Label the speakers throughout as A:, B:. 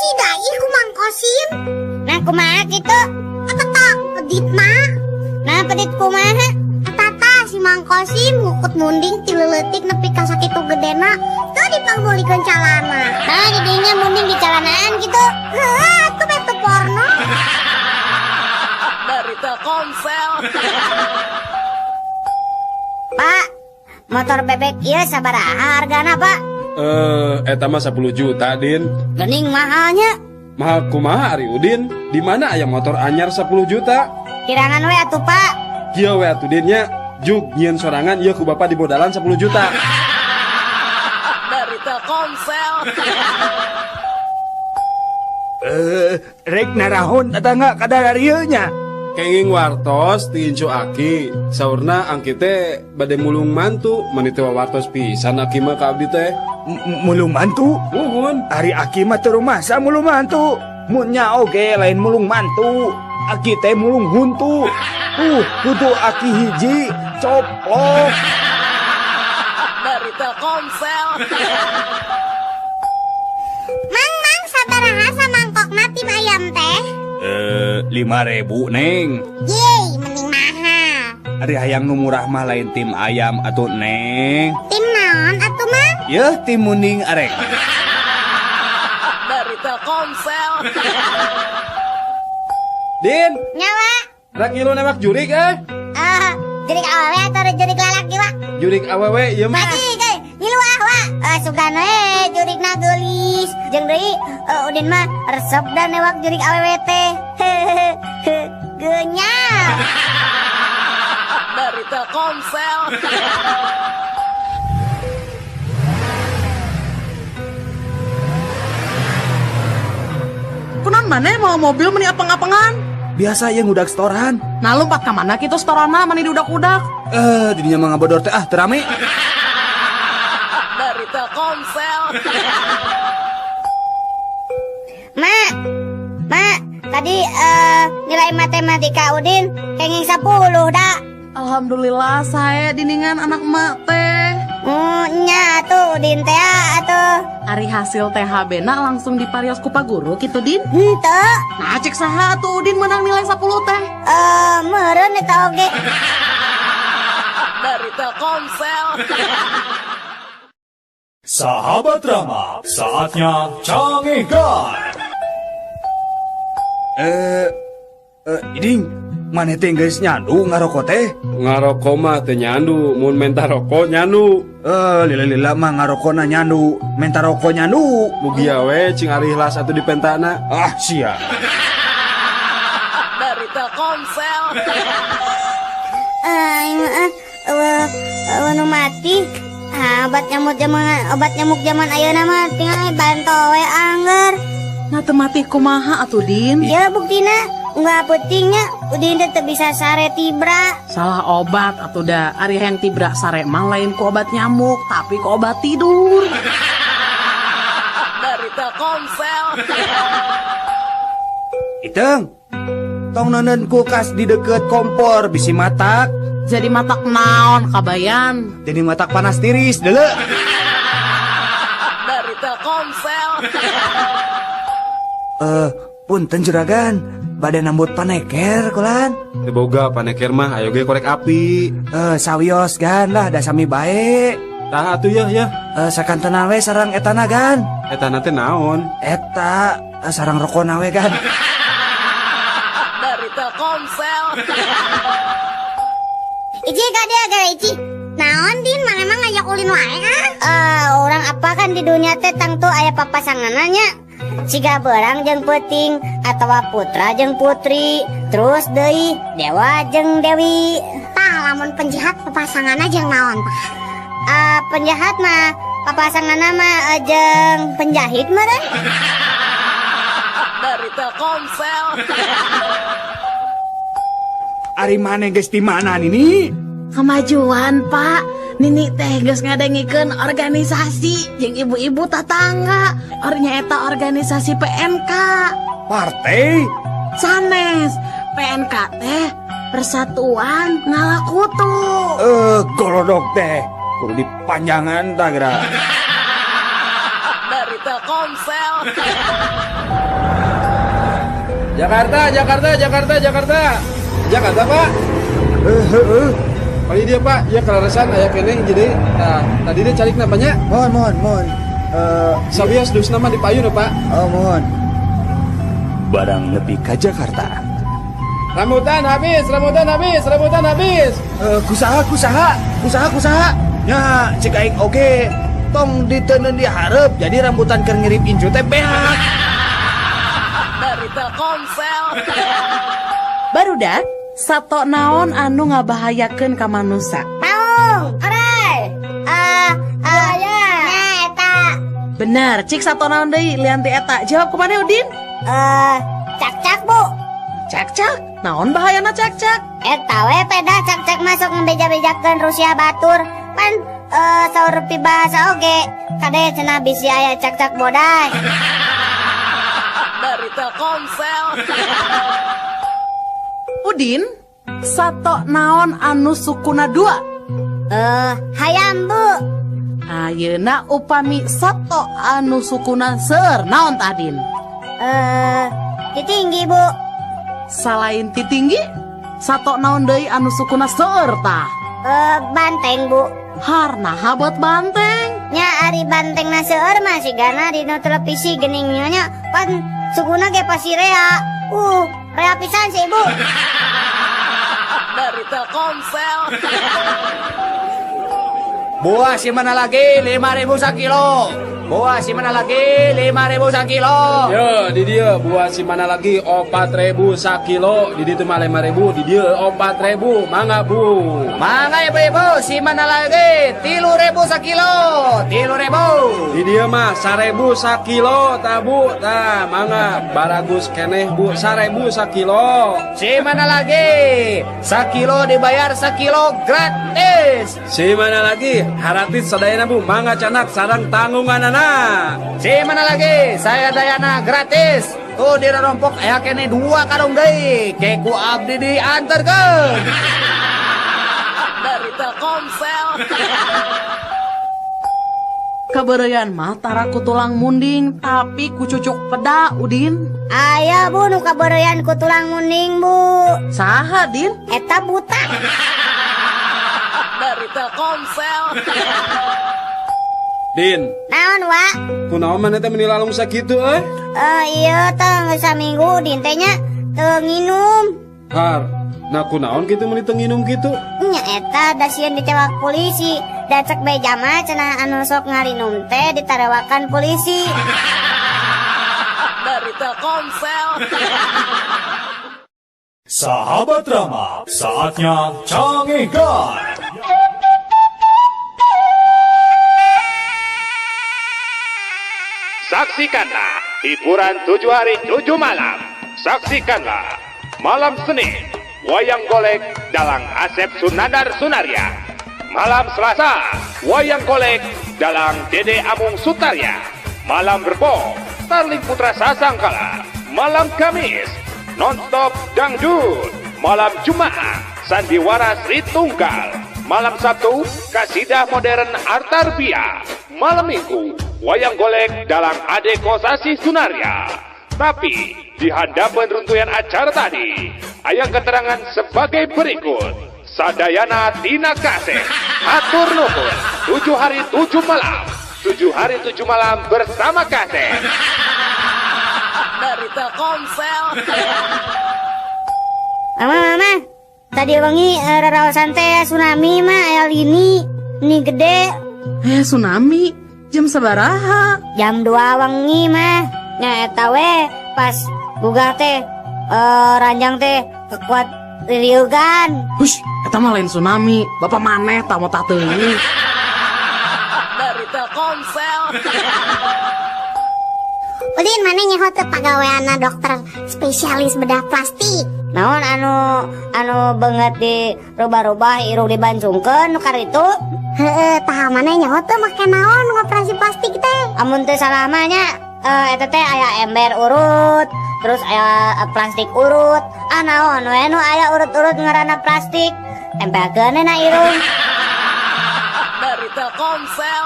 A: Tidak, iku Mang Kosim.
B: Nah kumaha kitu?
A: Eta tak pedit mah.
B: Nah pedit kumaha?
A: Eta tah si Mang Kosim ngukut munding ti leuletik nepi ka sakitu gedena teu dipanggulikeun calana.
B: Nah jadinya munding di calanaan gitu.
A: Heuh, atuh beto porno.
C: Dari Telkomsel.
B: Pak, motor bebek ieu sabaraha hargana Pak?
D: Eta mah 10 juta, Din.
B: Gening mahalnya.
D: Mahal kumaha Ari Udin? Di mana aya motor anyar 10 juta?
B: Kirangan we atuh Pak.
D: Kieu we atuh Din nya. Juk nyieun sorangan ieu ku Bapak di bodalan 10 juta.
C: Dari Telkomsel.
E: Rek narahon tetangga kadar ieu nya.
D: Kenging wartos ti Incu Aki. Saurna angki teh bade mulung mantu, meuni teh wartos pisan Aki mah ka abdi teh.
E: Mulung mantu.
D: Nuhun.
E: Ari Aki mah teu rumasa mulung mantu. Munnya oge lain mulung mantu. Aki teh mulung huntu. Kudu Aki hiji coplok.
C: Dari Telkomsel.
A: Mang sabaraha samangkokna tim ayam teh?
E: 5.000 neng.
A: Yeay, mending mahal.
E: Ari hayang nu murah mah lain tim ayam atuh neng.
A: Tim naon atuh Mang?
E: Yeuh tim munding arek.
C: Dari Telkomsel.
D: Din,
B: Nyawa.
D: rak ngilu nembak jurik
B: Jurik awewe atau jurik lalaki Pak?
D: Jurik awewe ieu mah.
B: Mati ge, ngilu wa. Sugana jurikna geulis. Jeung deui Udin mah resep dan newak jurik awewe teh. Genyal.
C: Dari Telkomsel.
F: Kunaon maneh mau mobil meni apeng-apengan?
E: Biasa yang udah setoran.
F: Nah lompat ka mana kitu setorana mani diudak-udak.
E: Didinya mah ngabodor teh terame.
C: Dari Telkomsel.
B: Mak, tadi nilai matematika Udin kenging 10 dah.
F: Alhamdulillah saya diningan anak emak teh.
B: Nya atuh Udin teh atuh.
F: Ari hasil THB na langsung diparios ku Pak Guru kitu Din.
B: Henteu.
F: Nah cek saha atuh Udin menang nilai 10 teh.
B: Meureun eta oge.
C: Dari Telkomsel.
G: Sahabat Rama, saatnya canggihkan.
E: Iding, mana teh geus nyandu ngarokok teh?
D: Ngarokok mah teu nyandu, mun menta rokok nyandu.
E: Lila-lila mah ngarokona nyandu, menta rokok nyandu.
D: Mugi we cing ari ihlas atuh di pentana.
E: Ah, sia.
C: Dari Telkomsel.
B: Nu mati. Obat nyamuk zaman ayeuna mah tinggal bantu we angger.
F: Nah temati kumaha atuh Din?
B: Ya buktina nggak pentingnya Udin teh bisa sare tibra.
F: Salah obat atuh da. Ari hayang tibra sare mah lain ku obat nyamuk, tapi ku obat tidur.
C: Dari Telkomsel.
E: Iteng, tong nonen kulkas di deket kompor bisi matak.
F: Jadi matak naon kabayan.
E: Jadi matak panas tiris dulu.
C: Dari Telkomsel.
E: Punten juragan, badan nambut paneker kulan.
D: Teu boga paneker mah ayo ge korek api.
E: Sawios gan lah da sami bae.
D: Tah atuh ya.
E: Sakantena we sarang etana gan.
D: Eta teh naon?
E: Eta sarang rokona we gan.
C: Dari Telkomsel.
A: Ici dia gara Ici. Naon Din, mana emang ngajak ulin wae
B: Orang apa kan di dunia teh tang tuh aya papasangananya. Siga berang jeung peuting atawa putra jeung putri, terus deui dewa jeung dewi.
A: Tah lamun penjahat papasanganna jeung naon tah?
B: Penjahat mah papasanganna mah jeung penjahit meureun.
C: Dari Telkomsel.
E: Ari maneh geus di mana ini?
F: Kemajuan Pak. Nini teh geus ngadengikeun organisasi jeung ibu-ibu tetangga. Ornya eta organisasi PNK.
E: Partai?
F: Sanes. PNK teh Persatuan Ngalakutu.
E: Golodok teh. Kudu dipanjangan tak gerak.
C: Dari Telkomsel.
D: Jakarta, Pak. Kali dia Pak, ya kelarasan aya keneh jadi. Nah, tadi dia cari napanya.
E: Mohon.
D: Sabias dus nama di payun Pak.
E: Mohon.
G: Barang nepi ka Jakarta.
D: Rambutan habis.
E: Kusaha. Nya cek aing oge. Tong diteuneun di hareup jadi rambutan keur ngirip incu teh beak.
C: Dari Telkomsel.
F: Barudak, sato naon anu ngabahayakeun ka manusia?
B: Paung, orai. Ya. Nah, eta.
F: Bener, cik sato naon deui lianti eta. Jawab kumaneh Udin?
B: Cak-cak, Bu.
F: Cak-cak, naon bahayana cak-cak?
B: Eta we peda cak-cak masuk ngebeja-bejakeun Rusia batur. Pan saur pibahasa oge. Kade cenah bisi aya cak-cak boday.
C: Dari Telkomsel.
F: Udin, sato naon anu sukuna 2?
B: Hayam, Bu.
F: Ayeuna upami sato anu sukuna seueur naon tah Din?
B: Titinggi, Bu.
F: Salain ti tinggi, sato naon deui anu sukuna seueur tah?
B: Banteng, Bu.
F: Harnaha buat banteng.
B: Nya ari bantengna seueur mah sigana dina televisi geningnya nya pan sukuna ge pasti rea. Rea pisan sih, Bu.
C: Dari Telkomsel.
E: Buah si mana lagi 5.000 sakilo. Buah si mana lagi 5.000 sakilo.
D: Yo, di dia buah si mana lagi 4.000 sakilo, di ditu mah 5.000, di dia 4.000, mangga Bu.
E: Mangga ibu-ibu si mana lagi 3.000 sakilo. 3.000.
D: Di dia mah 1.000 sakilo, tah Bu, tah mangga baragus keneh Bu 1.000 sakilo.
E: Si mana lagi sakilo dibayar sakilo gratis.
D: Si mana lagi haratis sadayana Bu, mangga canak sarang tanggunganana.
E: Si mana lagi saya dayana gratis. Tuh di rompok aya kene 2 karung deui. Keku abdi dianterkeun.
C: Dari Telkomsel.
F: Kabereyan mah tara ku tulang munding tapi ku cucuk peda Udin.
B: Aya, Bu, nu kabereyan ku tulang munding, Bu.
F: Saha Din?
B: Eta buta.
C: Dari Telkomsel.
D: Din,
B: Naon, Wa?
D: kunaon maneh teh meuni lalung sakitu
B: Iya, teh saminggu Udin teh nya teu nginum.
D: Har, nah kunaon kitu meuni teu nginum kitu?
B: Nya eta da sieun ditewak polisi. Da cek beja mah cenah anu sok ngarinum teh ditarewakan polisi.
C: Dari Telkomsel.
G: Sahabat Rama, saatnya Canggih Guard.
H: Saksikanlah hiburan 7 hari 7 malam. Saksikanlah malam Senin Wayang Golek dalang Asep Sunandar Sunaria. Malam Selasa Wayang Golek dalang Dede Amung Sutarya. Malam Rebo Starling Putra Sasangkala. Malam Kamis Nonstop Dangdut. Malam Jumat Sandiwara Sri Tunggal. Malam Sabtu Kasidah Modern Artarbia. Malam Minggu Wayang Golek dalang Ade Kosasi Sunaria. Tapi di handapun runtuyan acara tadi aya keterangan sebagai berikut. Sadayana tina kaset atur nuhun 7 hari 7 malam. 7 hari 7 malam bersama kaset.
C: Dari Telkomsel.
B: Mama, tadi wengi raraosan teh tsunami mah aya lini gede.
F: Tsunami? Jam sabaraha?
B: Jam 2 wengi mah. Nya eta we pas gugah teh ranjang teh kekuat liliugan.
F: Hush, eta mah lain tsunami. Bapak maneh tamu tah teuing.
C: Dari Telkomsel.
A: Udin mana nyaho teu pagaweana dokter spesialis bedah plastik.
B: Naon anu beungeut di rubah-rubah irung dibancungkeun nu karitu?
A: Heeh, tah mana nyaho teu make naon ngoperasi plastik teh?
B: Amun teu salah mah nya eta teh aya ember urut, terus aya plastik urut. Naon we nu aya urut-urut ngaranna plastik? Tempelkeun na irung.
C: Dari Telkomsel.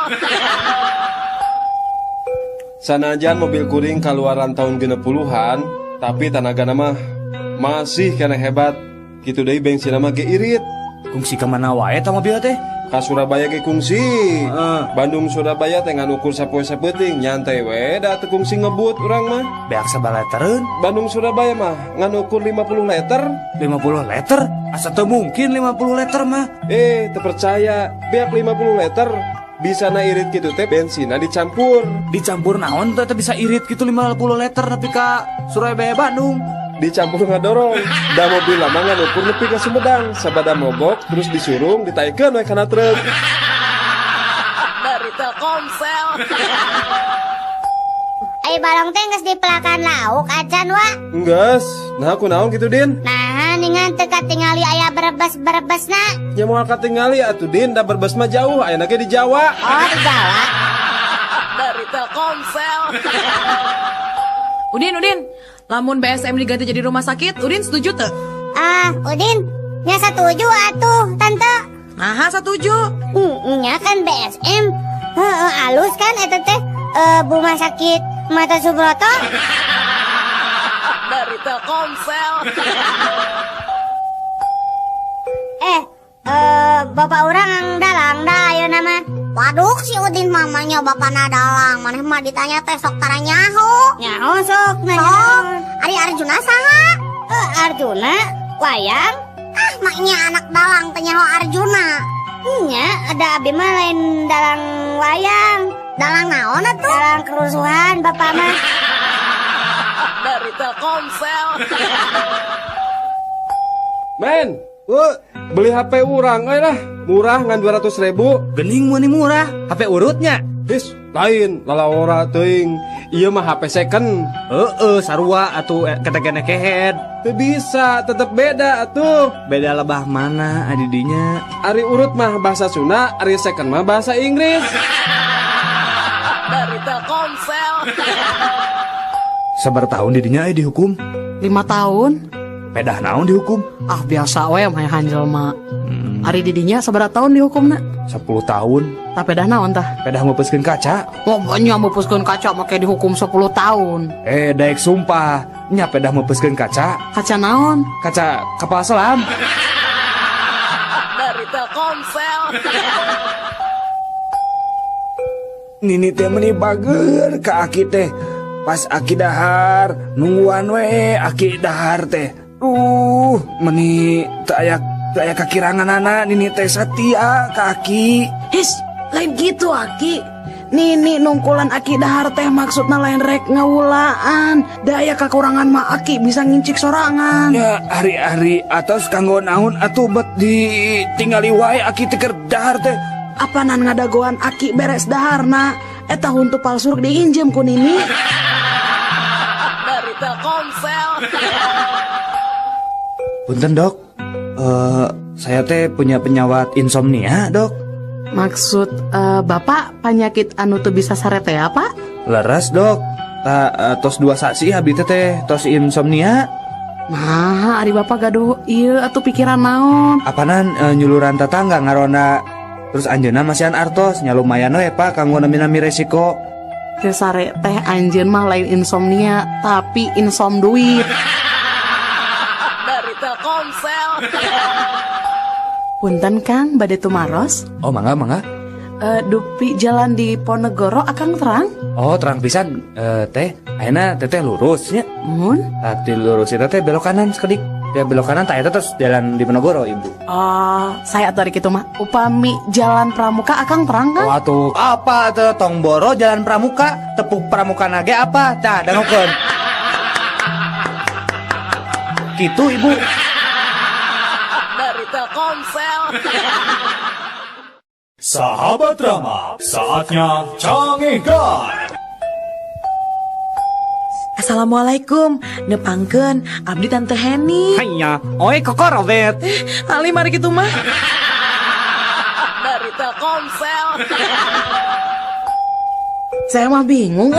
D: Sanajan mobil kuring kaluaran tahun 60-an, Tapi tenaga nama masih kena hebat. Gitu deh bensin nama ge irit.
E: Kungsi kemana wae ta mobil teh?
D: Ka Surabaya ge kungsi. Bandung Surabaya teh ngan ukur sapoe sapeting nyantai we da teu kungsi ngebut urang mah.
E: Beak sabaletereun?
D: Bandung Surabaya mah ngan ukur 50 liter.
E: 50 liter? Asa teu mungkin 50 liter mah.
D: Teu percaya, beak 50 liter. Bisa na irit gitu teh bensina dicampur.
E: Dicampur naon teh bisa irit gitu 50 liter nepi ka Surabaya Bandung.
D: Dicampur ngadorong. Da mobil lama ngan ukur nepi ka Sumedang. Sabada mogok terus disurung ditaikeun we kana truk.
C: Dari Telkomsel.
A: Ai balong teh geus dipelakan lauk acan wa.
D: Enggeus. Nah kunaon gitu Din?
A: Nah, ningan teu katingali aya berebes-berebesna.
D: Nya moal katingali atuh Din, da berbes mah jauh, ayeuna ge di Jawa.
A: Oh, di Jawa.
C: Dari Telkomsel.
F: Udin, lamun BSM diganti jadi rumah sakit, Udin setuju tuh?
A: Udin, nya setuju atuh, Tante.
F: Nah, setuju.
A: Nya kan BSM. Alus kan eta teh rumah sakit Mata Subroto.
C: Dari Telkomsel.
A: Bapak orang dalang dah ayo nama. Waduh si Udin mamanya bapakna dalang. Maneh mah ditanya teh sok tara nyaho. Nyaho sok sok. Ari Arjuna saha? Arjuna wayang. Maknya anak dalang teh nyaho Arjuna. Nya ada abdi mah lain dalang wayang. Dalang naon atuh? Dalang kerusuhan bapak mah.
C: Dari Telkomsel.
D: Men, beli HP urang lah. Murah ngan 200.000.
E: Gening meunih murah, HP urutnya.
D: Bis, lain lalawora teuing. Ieu mah HP second.
E: Sarua atuh ketekene kehead.
D: Teu bisa, tetep beda atuh.
E: Beda lebah mana adidinya?
D: Ari urut mah bahasa Sunda, ari second mah bahasa Inggris.
C: Dari Telkomsel.
E: Sabar tahun didinya dihukum?
F: 5 tahun.
E: Pedah naon dihukum?
F: Biasa we mah hanjel mah. Ari didinya sabaraha tahun dihukumna?
E: 10 tahun.
F: Tah pedah naon tah?
E: Pedah ngepeskeun kaca.
F: Nya mepuskeun kaca make dihukum 10 tahun.
E: Daek sumpah, nya pedah mepeskeun kaca.
F: Kaca naon?
E: Kaca kapal selam.
C: Dari Telkomsel.
E: Nini teh meuni bager ka aki teh. Pas aki dahar, nungguan we aki dahar teh. Meuni teu aya kakiranganana Nini teh satia ka aki.
F: His, lain gitu Aki. Nini nungkulan Aki dahar teh maksudna lain rek ngawulaan. Daya kekurangan mah Aki bisa ngincik sorangan.
E: Ya hari-hari atos kanggo naon atuh bet ditinggali wae aki teh keur dahar teh.
F: Apanan ngadagoan Aki beres daharna. Eta huntu palsu diinjem ku Nini.
C: Dari Telkomsel.
E: Punten dok, saya teh punya penyawat insomnia dok.
F: Maksud bapak penyakit anu teu bisa sarete apa?
E: Leres dok, tos 2 saksi abdi teh tos insomnia.
F: Nah, ari bapak gaduh ieu atuh pikiran naon?
E: Apanan nyuluran tetangga ngarona. Terus anjeunna masihan artos nya lumayan we pak kanggo nami-nami resiko.
F: Teu sare teh anjeun mah lain insomnia, tapi insom duit.
C: Dari Telkomsel.
F: Punten Kang, bade tumaros.
E: Oh mangga.
F: Dupi jalan di Ponegoro akang terang?
E: Oh terang pisan. Teh ayeuna teteh lurus nya.
F: Mun?
E: Tadi lurus eta teh belok kanan sekedik. Ya belok kanan tah eta terus jalan di Ponegoro ibu.
F: Saya atuh kitu mah. Upami jalan Pramuka akang terang kan?
E: Oh atuh apa teh tong boro jalan Pramuka, tepuk Pramuka nage apa? Tah dangukeun. Gitu ibu.
C: Dari Telkomsel.
G: Sahabat Rama, saatnya cangehkan.
F: Assalamualaikum, nepangkeun abdi Tante Heni.
E: Hanya, oi kokorobet.
F: Ali mari kitu mah.
C: Dari Telkomsel.
F: Saya mah bingung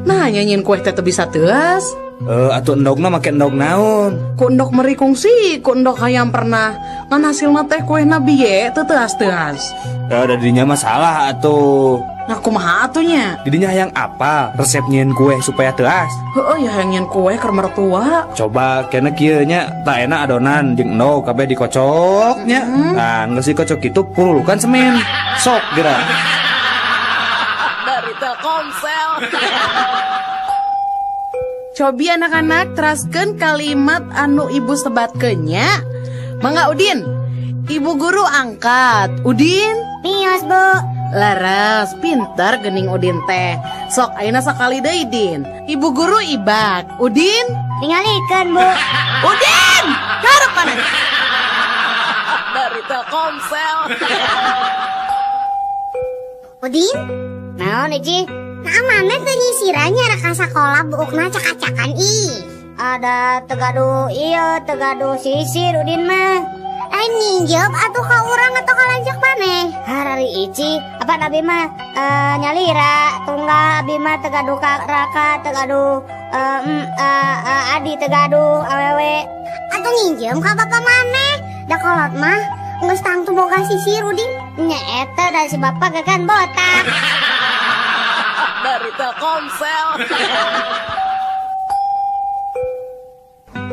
F: Nah nyanyiin kue teh teu bisa teuas.
E: Atuh endogna make endog naon?
F: Ku endog meri kungsi, ku endog hayam pernah. Ngan hasilna teh kuehna bieu teu teuas-teuas.
E: Ya udah dirinya masalah atuh.
F: Nah kumaha atunya?
E: Didinya yang apa? Resep nyieun kue supaya teas.
F: Heeh ya yang nyen kue keur mertua.
E: Coba kena kieu nya, tak enak adonan jeung no kabeh dikocoknya. Nah, geus dikocok kitu purulukan semen. Sok geura.
C: Dari Telkomsel.
F: Cobi anak-anak teraskeun kalimat anu ibu sebatkeun nya. Mangga Udin. Ibu guru angkat. Udin.
B: Mios, Bu.
F: Laras, pintar gening Udin teh. Sok ayeuna sakali deui Din. Ibu guru ibak. Udin.
B: Tingalikeun, Bu.
F: Udin. Karep mana?
C: Dari Telkomsel.
A: Udin,
B: Naon Ici?
A: nah mana teu nyisiranya raka sakola buukna cak-cakan ih.
B: Ada tegadu iya, tegadu sisir Udin mah.
A: Ninjep atuh ka urang atau ka lanjak maneh.
B: Harari Ici, apa nabi mah nyalira tunggal abi mah tegadu raka tegadu adi tegadu awewe.
A: Atuh nginjem ka bapak maneh. Da kolot mah geus tangtu boga sisir Udin.
B: Nya eta dari si bapak gagan botak.
C: Dari Telkomsel.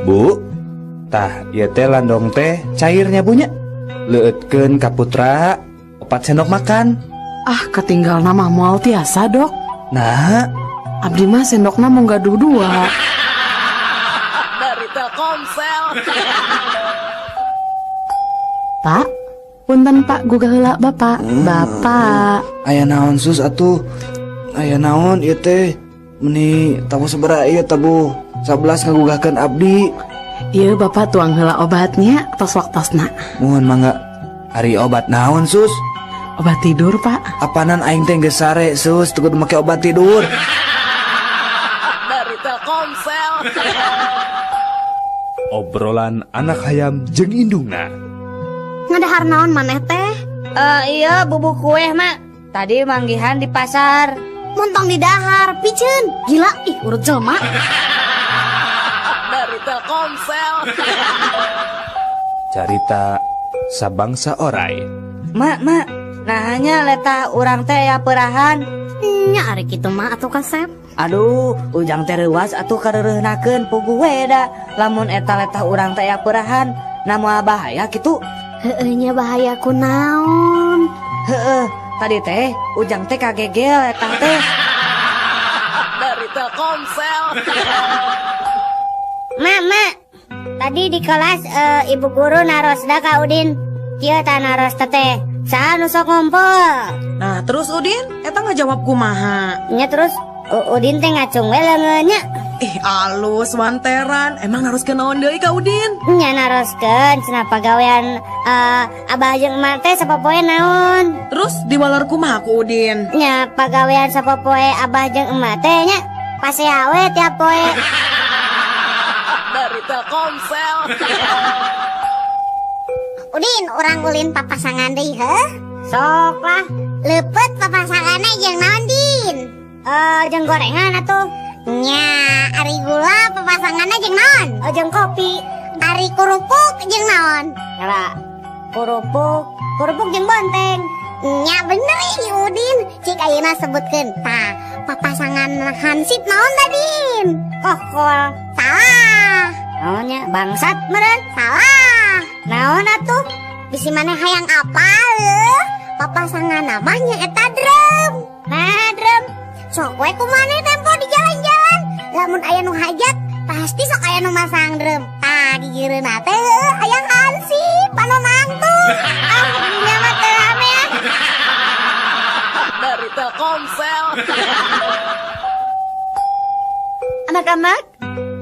E: Bu, tah ieu teh landong teh cairnya bunya. Leueutkeun ka putra 4 sendok makan.
F: Ah ketinggal nama moal tiasa dok.
E: Nah,
F: Abdi mah sendokna mau gaduh 2.
C: Dari Telkomsel.
F: Pak, punten Pak gugah heula Bapak. Bapak.
E: aya naon sus atuh? Aya naon ieu teh? Meni tabu sabaraha ieu tabu 11 ngagugahkeun abdi.
F: Iya Bapak tuang heula obatnya tos waktosna.
E: Mohon mangga. Ari obat naon sus?
F: Obat tidur Pak.
E: Apanan aing teh geus sare sus teu kudu make obat tidur.
C: Dari Telkomsel.
G: Obrolan anak hayam jeung indungna.
A: Ngadahar naon maneh teh?
B: Iya bubuk kue mak. Tadi manggihan di pasar.
A: Montong di dahar, piceun. Gila, ih urut jelema.
C: Dari Telkomsel.
G: Carita sabangsa oray.
B: Mak, nah hanya letah urang teh ya perahan.
A: Nya ari kitu mah atuh kasep.
B: Aduh, ujang teh reuwas atuh kareureuhnakeun pugu we da. Lamun eta letah urang teh ya perahan, namoal bahaya kitu.
A: Heueuh nya bahaya kunaon?
B: Heueuh, tadi teh ujang teh kagegel eta teh.
C: Dari Telkomsel.
B: Mak, tadi di kelas ibu guru narosda ka Udin. Kieu tah naros teh. Saha nu sok ngumpul?
F: Nah terus Udin, eta ngajawab kumaha?
B: Nya terus Udin teh ngacung we leungeunnya.
F: Ih alus wanteran, emang harus kenaon deui ka Udin?
B: Nya naroskeun cenah pagawean abah jeung emak teh sapopoe naon?
F: Terus diwaler kumaha ku Udin?
B: Nya pagawean sapopoe abah jeung emak teh nya pasea we tiap poe.
C: Dari Telkomsel.
A: Udin, urang ulin papasangan deui heuh.
B: Sok lah.
A: Leupet papasanganna jeung naon Din?
B: Jeung gorengan atuh.
A: Nya, ari gula papasanganna jeung naon?
B: Jeung kopi.
A: Ari kurupuk jeung naon?
B: Nyala. Kurupuk jeung bonteng.
A: Nya bener ini Udin. Cik ayeuna sebutkeun. Tah, papasangan Hansip naon da Din?
B: Kokol.
A: Salah.
B: Naonnya bangsat meureun.
A: Salah.
B: Naon atuh?
A: Bisi maneh hayang apal heuh? Papasangan namanya eta drum.
B: Nah, drum.
A: Sok we kumaneh tempo di jalan-jalan. Lamun aya nu hajat, pasti sok aya nu masang drum. Tah di gireuna teh hayang Hansip anu nangtung.
B: Dinya mah teu rame ya.
C: Dari Telkomsel.
F: Anak-anak,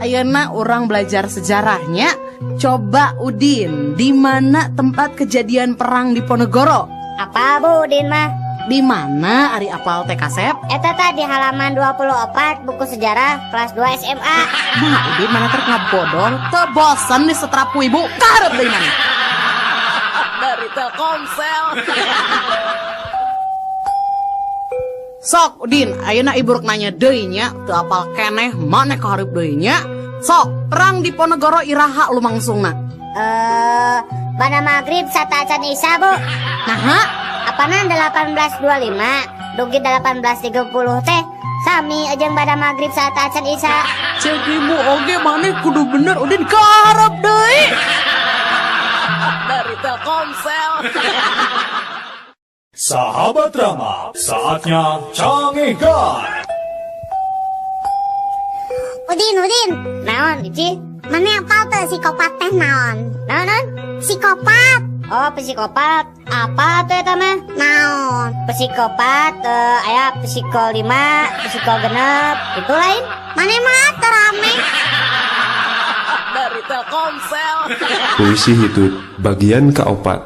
F: ayeuna orang belajar sejarahnya. Coba Udin, di mana tempat kejadian perang di Ponegoro?
B: Apa Bu Udin mah?
F: Di mana Ari apal teh kasep?
B: Eta tah di halaman 24 buku sejarah kelas 2 SMA.
F: Nah, Udin mana ter ngabodor, teu bosan di setrapu ibu. Karep deui mana?
C: Dari Telkomsel.
F: Sok Udin, ayeuna ibu rek nanya deui nya, teu apal keneh maneh kahareup deui nya. Sok, perang di Ponegoro iraha lumangsungna.
B: Pada maghrib sata acan isya Bu.
F: Naha?
B: Apana 1825 dugi 18.30 teh sami ajeng pada maghrib saat acan isya.
F: Cek ibu oge maneh kudu bener Udin kaharap deui.
C: Dari Telkomsel.
I: Sahabat Rama, saatnya canggihkan.
A: Udin,
B: Naon Ici?
A: mana apal tuh psikopat teh naon?
B: Naon?
A: Psikopat,
B: Oh, psikopat. Apa tuh eta mah?
A: naon?
B: Psikopat aya psiko 5, psiko genep, itu lain.
A: Mana mah terame?
C: Dari Telkomsel.
J: Puisi Hitut bagian keopat.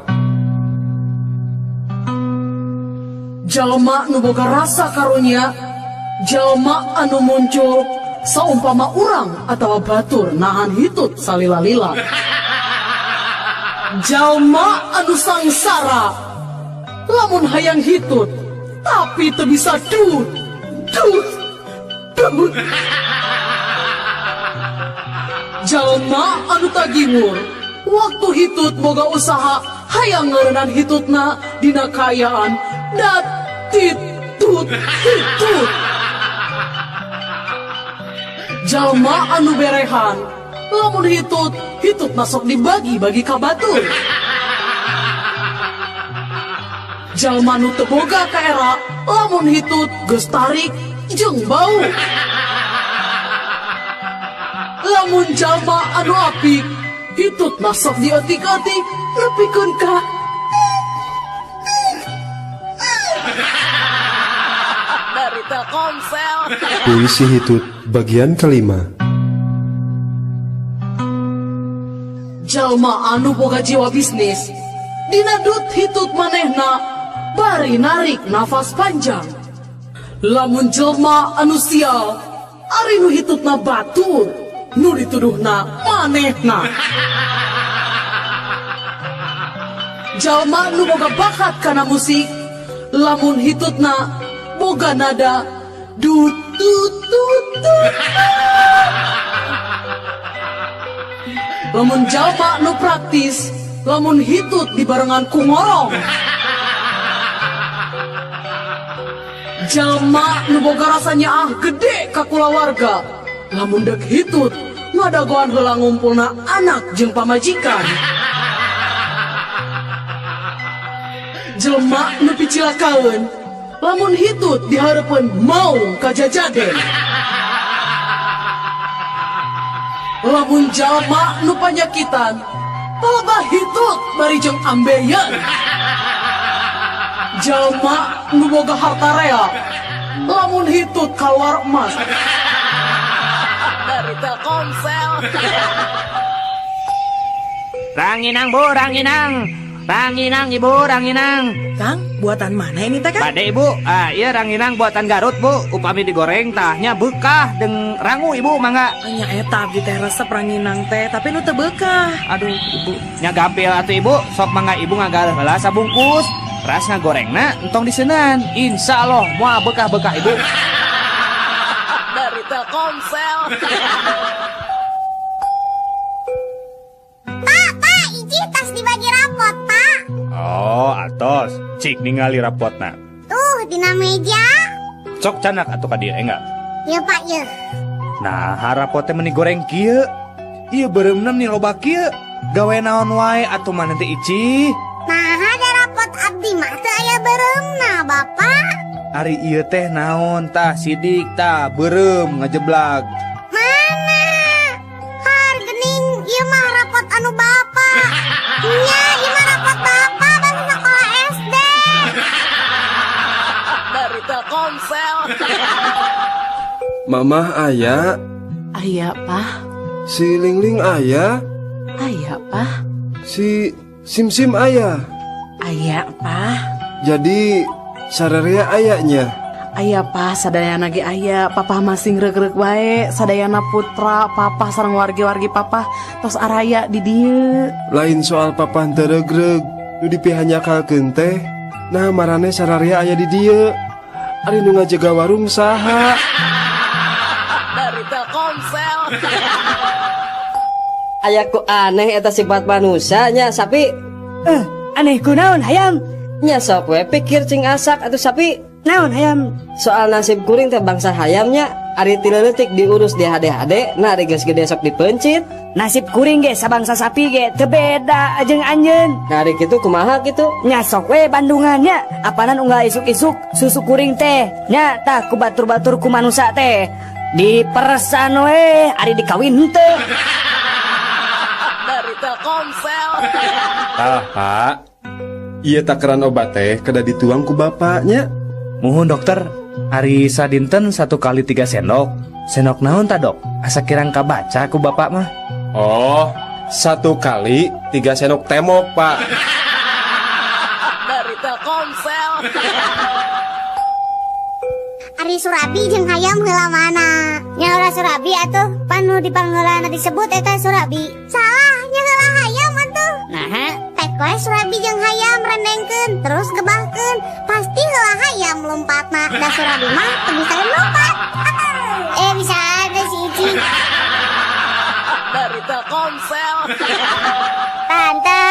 F: Jalma nu boga rasa karunya, jalma anu muncul saumpama urang atawa batur nahan hitut salila-lila. Jalma anu sangsara, lamun hayang hitut, tapi teu bisa dut. Jalma anu tagiwur, waktu hitut boga usaha hayang ngeureunaan hitutna dina kayaan datitut hitut. Jalma anu berehan, lamun hitut nasok dibagi-bagi ka batur. Jalma nu teu boga ka era, lamun hitut geus tarik jeung bau. Lamun jalma anu apik, hitut nasok diotik-otik nepikeun ka
C: Dari Telkomsel.
J: Puisi Hitut bagian kelima.
F: jalma anu boga jiwa bisnis, dina dut hitut manehna bari narik nafas panjang. Lamun jelma anu sial, ari nu hitutna batur, nu dituduhna manehna. Jalma nu boga bakat kana musik, lamun hitutna boga nada dut dut dut dut. Lamun jalma nu praktis, lamun hitut dibarengan ku ngorong. Jalma nu boga rasanya gede ka kulawarga, lamun dek hitut ngadagoan heula ngumpulna anak jeung pamajikan. Jelma nu picilakaeun, lamun hitut dihareupeun maung ka jajaden. Lamun jalma nu panyakitan, palebah hitut bari jeung ambeien. Jalma nu boga harta rea, lamun hitut kaluar emas.
C: Dari Telkomsel.
K: Ranginang bu, ranginang. Ranginang ibu, ranginang.
F: Kang, buatan mana ini teh, Kang?
K: Bade ibu, iya ranginang buatan Garut bu. Upami digoreng tahnya bekah deng rangu ibu mangga.
F: Nya eta abdi teh resep ranginang teh, tapi nu teu beukah.
K: Aduh ibu, nya gampil atuh ibu. Sok mangga ibu ngagal heula sabungkus. Ras ngagorengna entong diseunan. Insyaallah moal bekah-bekah ibu.
C: Dari Telkomsel.
A: Pak, iji tas dibagi rapot, Pak.
G: Oh, atos. Cik ningali rapotna.
A: Tuh, dina meja.
G: Cok canak atuh ka dieu enggak?
A: Ya, Pak, ya.
G: Nah, rapotnya meni goreng kieu. Ieu beureunan nih loba kieu. Gawe naon wae atuh mah nanti Ici.
A: Nah, ada rapot abdi mah teu aya bereumna, Bapak.
G: Ari ieu teh naon tah sidik tah beureum ngajeblak.
A: Mana? Hargening, ieu mah rapot anu Bapak. Nya, ieu mah rapot Bapak bangsa sekolah SD.
C: Dari Telkomsel.
D: Mamah aya,
F: Aya, Pak.
D: si Lingling aya,
F: Aya, Pak.
D: si Simsim aya.
F: Aya, Pak.
D: Jadi sararea ayanya.
F: Aya, Pak, sadayana ge aya. Papa masing reug-reug wae. Sadayana putra papa sareng wargi-wargi papa tos araya di dieu.
D: Lain soal papa henteu regreg, nu dipihanyakalkeun teh. Nah marane sararea aya di dieu. Ari nu ngajaga warung saha?
C: Dari Telkomsel.
L: Ayaku aneh eta sifat manusia nya sapi.
K: Aneh kunaon hayam?
L: Nya sok we pikir cing asak atuh sapi.
B: Naon hayam?
L: Soal nasib kuring teh bangsa hayamnya, ari tileutik diurus di hade-hade, nah ari geus gede sok dipencit.
B: Nasib kuring ge sabangsa sapi ge teu beda jeung anjeun.
L: Nah ari kitu kumaha kitu?
B: Nya sok we bandungannya, apanan unggal isuk-isuk susu kuring teh. Nya tah ku batur-batur ku manusia teh. Diperesan we, ari dikawin henteu.
C: Dari Telkomsel.
D: Pak. Iya takaran obat teh kada dituang ku bapaknya.
G: Muhun dokter, ari sadinten 1 kali 3 sendok. Sendok naon ta dok? Asa kirang kabaca ku bapak mah.
D: Oh, 1 kali 3 sendok temok pak.
C: Dari Telkomsel.
A: Ari Surabi jeung hayam heula mana?
B: Nya ora Surabi atuh, panu dipanggeulana disebut eta Surabi.
A: Salah, nya heula hayam atuh.
B: Naha?
A: Tek we Surabi jeung hayam rendengkeun, terus gebahkeun. Pasti heula hayam lompatna. Da Surabi mah teu bisa lompat.
B: Bisa ada si Ici.
C: Dari Telkomsel.
B: Tante.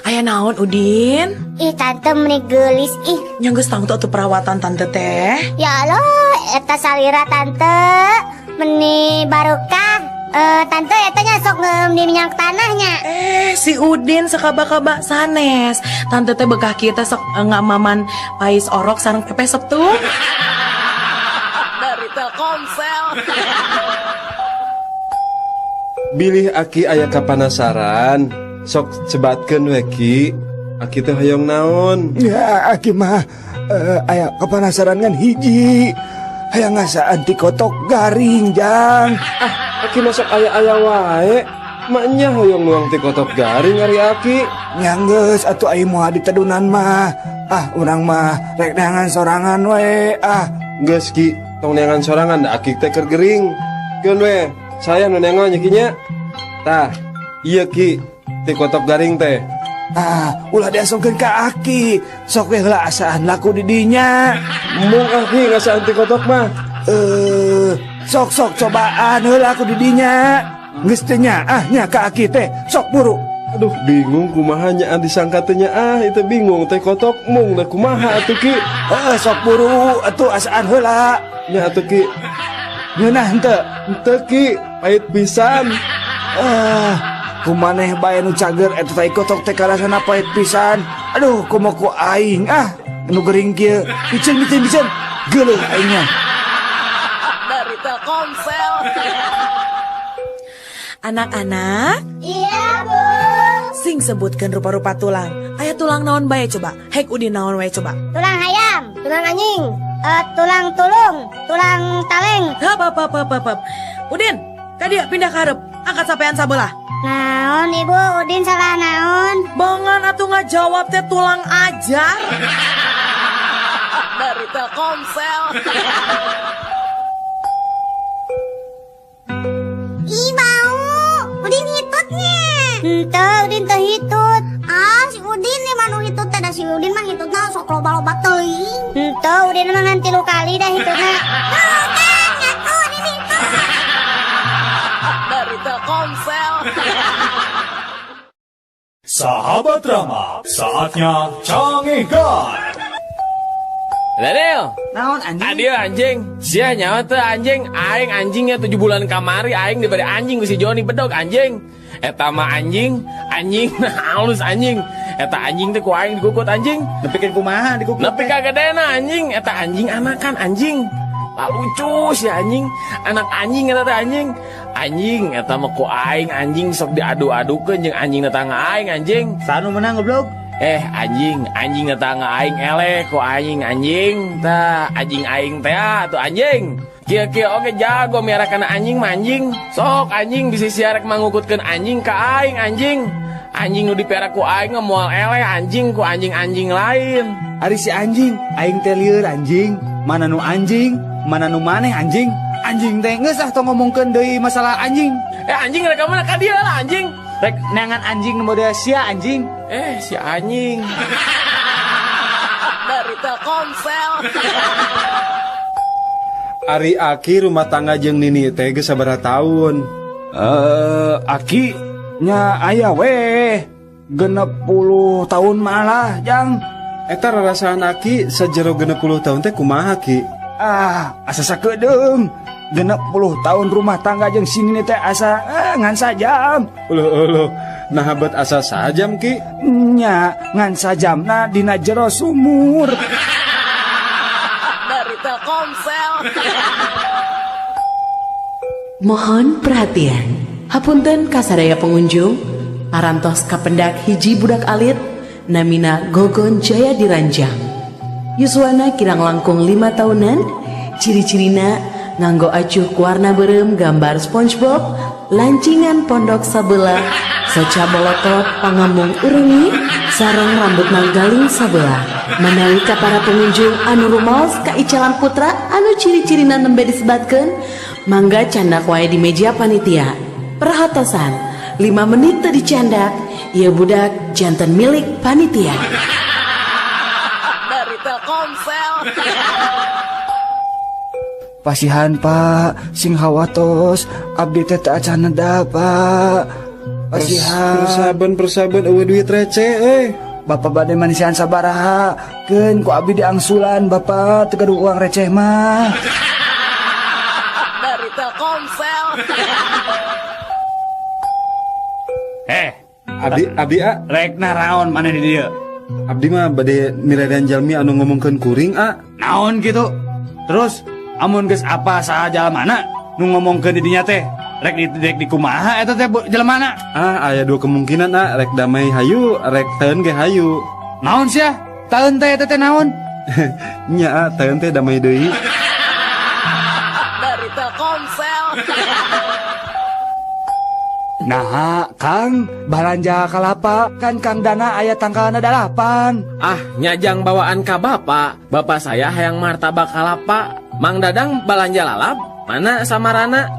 F: Aya naon Udin?
B: Ih tante meuni geulis ih.
F: Nya geus tangtu atuh perawatan tante teh.
B: Ya Allah, eta salira tante. Meuni barokah. Tante eta nya sok ngeum di minyak tanahnya.
F: Si Udin sekaba-kaba sanes. Tante teh bekah kita sok ngamaman pais orok sareng pepesep tuh.
C: Dari Telkomsel.
D: Bilih Aki aya kapanasaran. Sok sebatkeun we Ki. Aki teh hoyong naon?
E: Ya Aki mah aya kapanasaran ngan hiji. Hayang ngasa anti kotok garing jang.
D: Aki masak aya wae. Maknya hoyong nuang ti kotok garing ari Aki.
E: Nyanggeus atuh ai moal ditedunan mah. Urang mah rek neangan sorangan we.
D: Geus Ki, tong neangan sorangan da Aki teh keur gering. Keun we, saya nu nengon nya Ki nya. Tah, iya Ki, ti kotok garing teh.
E: Ulah diasongkeun ka Aki. Sok we heula asaan laku di dinya.
D: Mung Aki ngasaan ti kotok mah.
E: Sok cobaan heula aku di dinya. Geus teh nya nya ka Aki teh sok buru.
D: Aduh bingung kumaha nya disangka teh nya itu bingung teh kotok mung da kumaha atuh Ki.
E: Sok buru atuh asaan heula.
D: Nya atuh Ki.
E: Ngeunah henteu?
D: Henteu Ki, pait pisan.
E: Kumaneh bae nu cager eta teh kotok teh karasana pait pisan. Aduh kumaha ku aing nu gering kieu. Bicen geuleuh aingnya.
C: Dari Telkomsel.
F: Anak-anak,
B: Iya Bu.
F: sing sebutkeun rupa-rupa tulang. Aya tulang naon bae coba? Hek Udin naon wae coba?
B: Tulang hayam, tulang anjing, tulang tulung, tulang taleng.
F: Hap. Udin, ka dieu pindah ka hareup. Angkat sapean sabelah.
B: Naon Ibu, Udin salah naon?
F: Bongan atuh ngajawab teh tulang ajar.
C: Dari Telkomsel.
A: Ih bau, Udin hitutnya.
B: Henteu, Udin teu hitut.
A: Si Udin nih manu hitut teh da si Udin mah hitutna sok loba-loba teuing.
B: Henteu, Udin mah ngan 3 kali dah hitutna.
C: Dari Telkomsel.
I: Sahabat Rama, saatnya cangihkan.
K: Daniel,
F: Naon anjing?
K: Adio anjing. Sia nyawa teh anjing. Aing anjingnya 7 bulan kamari. Aing diberi anjing ku si Joni bedog anjing. Eta mah anjing halus anjing. Eta anjing teh ku aing digukut anjing.
G: Nepikeun kumaha digukut?
K: Nepi ka gedena anjing. Eta anjing anakan anjing. Lah lucu si anjing. Anak anjing eta teh anjing. Anjing eta mah ku aing anjing sok diadu-adukeun jeung anjing tetangga aing anjing.
G: Sanu menang goblok?
K: Anjing tetangga aing eleh ku anjing tah anjing aing teh atuh anjing. Kieu oge jago miara kana anjing mah anjing. Sok anjing bisa siarek mangukutkeun anjing ka aing anjing. Anjing nu dipiara ku aing moal eleh anjing ku anjing-anjing lain.
G: Ari si anjing, aing teh lieur anjing. Mana nu anjing, mana nu maneh anjing. Anjing teh geus tong ngomongkeun deui masalah anjing.
K: Anjing rek mana ka dieu lah anjing.
G: Rek neangan anjing nu model sia anjing.
K: Si anjing.
C: Dari Telkomsel.
D: Ari Aki rumah tangga jeung Nini teh geus sabaraha taun?
E: Aki nya aya we 60 tahun malah jang.
D: Eta rarasaan Aki sajero 60 tahun teh kumaha Ki?
E: Asa sakedeung. 60 tahun rumah tangga jeung sini teh asa ngan sajam.
D: Uluh, nah habat asa sajam Ki?
E: Nya, ngan sajamna dina jero sumur.
C: Dari Telkomsel.
F: Mohon perhatian. Hapunten kasadaya pengunjung, parantos kapendak hiji budak alit namina Gogon Jaya Diranjang. Yuswana kirang langkung 5 tahunan, ciri-cirina nganggo acuh warna berem gambar SpongeBob, lancingan pondok sabelah, soca bolotot pangamung urengi, sareng rambut galing sabelah. Menawi ka para pengunjung anu rumaos ka icalan putra anu ciri-cirina nembe disebatkeun, mangga candak wae di meja panitia. Perhatosan, 5 menit teu dicandak, ieu budak janten milik panitia.
C: Dari Telkomsel.
E: Pasihan Pak, sing hawatos, abdi teh teu acan neda Pak. Pasihan.
D: Persaban eueuh duit receh
E: Bapak bade manisian sabaraha, keun ku abdi diangsulan Bapak teu gaduh uang receh mah.
C: Dari Telkomsel.
D: Abdi
E: rek naraon mana di dieu?
D: Abdi mah bade miredan jalmi anu ngomongkeun kuring
E: Naon gitu? Terus amun geus apa saha mana nu ngomongkeun di dinya teh? Rek di kumaha eta teh jelemana?
D: Aya 2 kemungkinan rek damai hayu, rek teun ge hayu.
E: Naon sia? Taeun teh eta teh naon?
D: Nya teun teh damai deui.
C: Dari Telkomsel.
E: Nah, Kang, balanja kalapa kan Kang Dana aya tangkalna 8.
K: Nyajang bawaan ka bapak. Bapak saya hayang martabak kalapa. Mang Dadang balanja lalap. Mana samarana?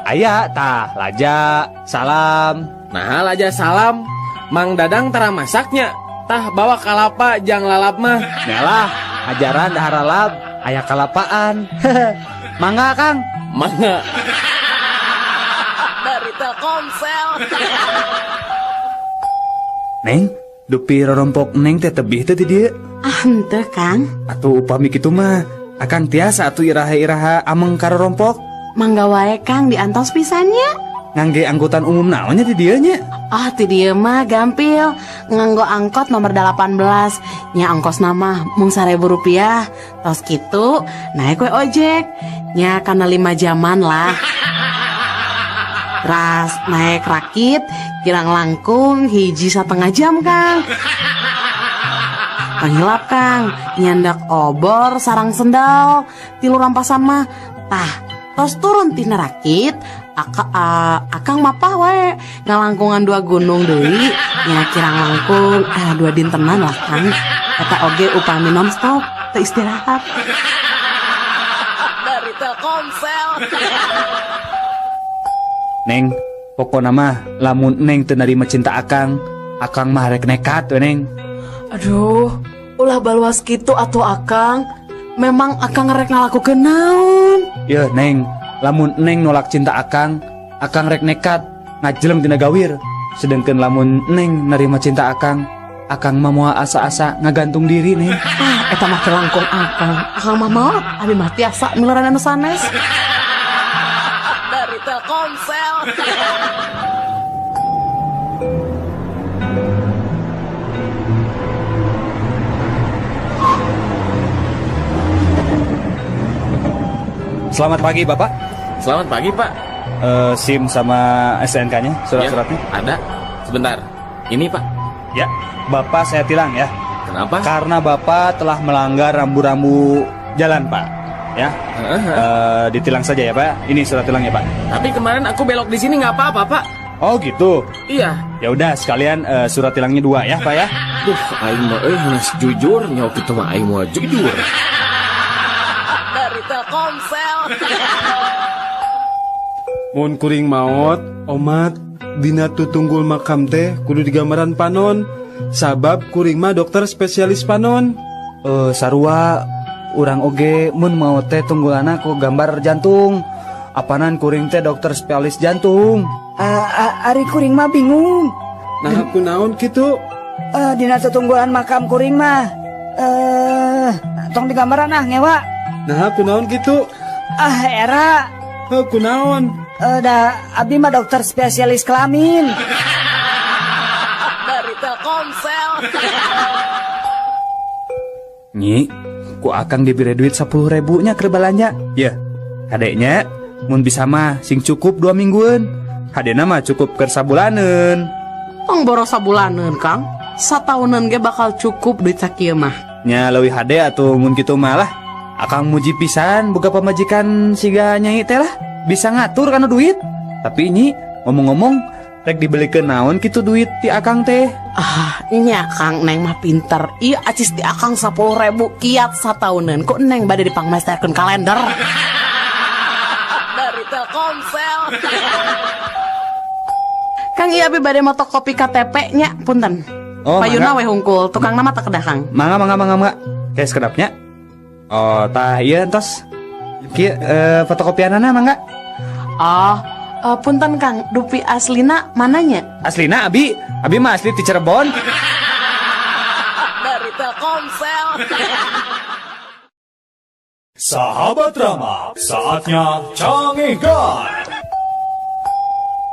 G: Aya tah laja salam.
K: Nah laja salam. Mang Dadang tara masaknya. Tah bawa kalapa jang lalap mah.
G: Nyalah, ajaran dahar lalap aya kalapaan. Mangga Kang.
K: Mangga.
C: Dari Telkomsel.
E: Neng, dupi rorompok Neng teh tebih teh di dieu.
F: Henteu Kang.
E: Atuh upami kitu mah, akang tiasa atuh iraha-iraha ameng ka rorompok.
F: Mangga wae Kang diantos pisannya.
E: Ngangge angkutan umum naonnya di dieu nya?
F: Ti dieu mah gampil, nganggo angkot nomor 18. Nya ongkos nama mung Rp1.000. Tos kitu naik we ojek. Nya kana 5 jaman lah. Ras naik rakit kirang langkung hiji 1/2 jam Kang. Panghilap Kang, nyandak obor sarang sendal, 3 rampasan mah. Tah, tos turun tina rakit, akang mapah wae ngalangkungan 2 gunung deui, nya kirang langkung 2 dintenan lah Kang. Eta oge upami nonstop, teu istirahat.
C: Dari Telkomsel.
E: Neng, pokona mah lamun Neng teu narima cinta akang mah rek nekat we Neng.
F: Aduh, ulah baluas kitu atuh akang. Memang akang rek ngalakukeun naon?
E: Yeuh Neng, lamun Neng nolak cinta akang rek nekat ngajelem tina gawir. Sedengkeun lamun Neng narima cinta akang mah moal asa-asa ngagantung diri Neng.
F: Eta mah teu langkung akang mah mau abi mah tiasa miluran anu sanes.
C: Dari Telkomsel.
E: Selamat pagi Bapak.
K: Selamat pagi Pak.
E: SIM sama STNK-nya, surat-suratnya?
K: Ya, ada. Sebentar. Ini Pak.
E: Ya, Bapak saya tilang ya.
K: Kenapa?
E: Karena Bapak telah melanggar rambu-rambu jalan Pak. Ya, ditilang saja ya Pak. Ini surat tilangnya Pak.
K: Tapi kemarin aku belok di sini nggak apa-apa Pak.
E: Oh gitu.
K: Iya.
E: Ya udah sekalian surat tilangnya 2 ya Pak ya.
K: Aing mah harus jujur, nyok itu mah aing mah jujur.
C: Dari Telkomsel.
D: Mun kuring maot, omat dina tutunggul makam teh kudu digambaran panon. Sabab kuring mah dokter spesialis panon.
E: Sarua urang oge mun mau teh tunggulana ku gambar jantung. Apanan kuring teh dokter spesialis jantung.
M: Ari kuring mah bingung.
D: Nah aku naon kitu?
M: Dina tutunggulan makam kuring mah Tong di gambaran ngewa.
D: Nah, kunaon gitu?
M: Era.
D: Kunaon?
M: Abdi mah dokter spesialis kelamin.
C: Dari Telkomsel.
G: Nyi, ku akang diberi duit 10.000 nya keur balanja. Ya, kadeknya mun bisa mah sing cukup 2 mingguan. Hadena mah cukup keur sabulaneun.
F: Tong boros sabulaneun, Kang. Satauneun ge bakal cukup duit sakieu mah.
G: Nya leuwih hade atuh mun kitu mah lah. Akang muji pisan boga pamajikan siga Nyai teh lah. Bisa ngatur kana duit. Tapi Nyi, ngomong-ngomong rek dibelikeun naon kitu duit ti akang teh?
F: Ini Akang Neng mah pinter. Iya acis di Akang 10.000 kiat satauneun. Kok Neng bade dipangmestekeun kalender?
C: Dari Telkomsel.
F: Kang iya abi bade motokopi KTP nya punten.
G: Oh,
F: Payuna
G: mangga.
F: we hungkul, tukang nama tak kedah Kang.
G: Mangga. Kayak sekedapnya. Oh, tah ieu entos. Kieu fotokopianana mangga.
F: Punten Kang, dupi aslina mananya?
G: Aslina abi mah asli ti Cirebon.
C: Dari Telkomsel.
I: Sahabat Rama, saatnya cangehkan.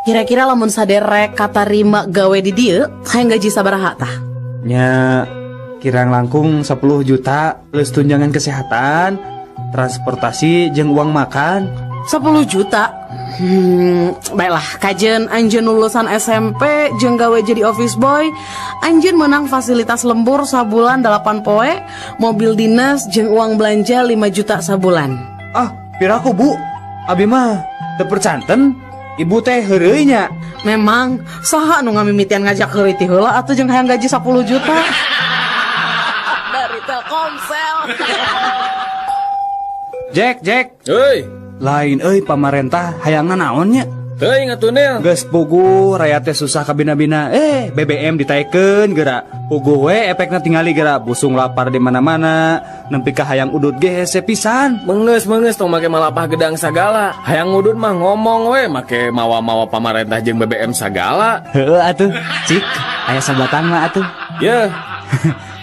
F: Kira-kira lamun saderek katarima gawe di dieu, hayang gaji sabaraha tah?
G: Nya kirang langkung 10 juta plus tunjangan kesehatan, transportasi jeung uang makan.
F: 10 juta? Baiklah, kajen anjeun lulusan SMP jeung gawe jadi office boy, anjeun menang fasilitas lembur sabulan 8 poe, mobil dinas jeung uang belanja 5 juta sabulan.
G: Piraku Bu, abi mah teu percanten. Ibu teh heureuy nya.
F: Memang saha nu ngamimitian ngajak heureuy ti heula atuh jeung hayang gaji 10 juta.
C: Dari Telkomsel.
G: Jack.
K: Heuy,
G: Lain euy pamarentah hayangna naonnya?
K: teuing atuh Nel.
G: Geus puguh rakyat teh susah kabina-bina. BBM ditaikeun geura. Puguh we efekna tingali geura busung lapar di mana-mana. Nempi ka hayang udut ge hese pisan.
K: Mengeus tong make malapah gedang sagala. Hayang ngudut mah ngomong we make mawa-mawa pamarentah jeung BBM sagala.
G: Heueuh atuh, cik. Aya sabatan mah atuh.
K: Ye,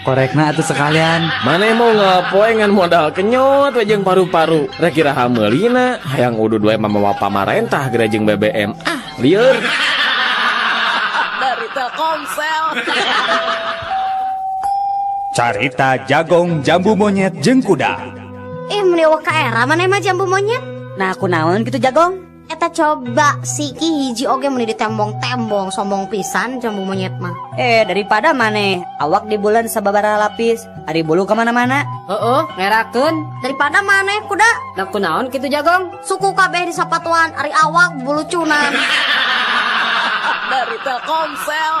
G: Korekna atuh sekalian.
K: maneh mau ngapoe ngan modal kenyot we jeung paru-paru. Rek kiraha meulina hayang udut we mawa pamarentah geura jeung BBM. Lieur.
C: Dari Telkomsel.
G: Carita Jagong Jambu Monyet jeung Kuda.
A: Meniwa ka era maneh mah jambu monyet.
B: Nah kunaon gitu Jagong?
A: Eta coba si ki hiji oge meni ditembong-tembong sombong pisan jambu monyet mah.
B: Daripada maneh awak di bulan sababaraha lapis, ari bulu kemana-mana. Ngerakeun.
A: Daripada maneh kuda.
B: Nah kunaon gitu Jagong?
A: Suku kabeh di sapatuan ari awak bulu cunan.
C: Dari Telkomsel.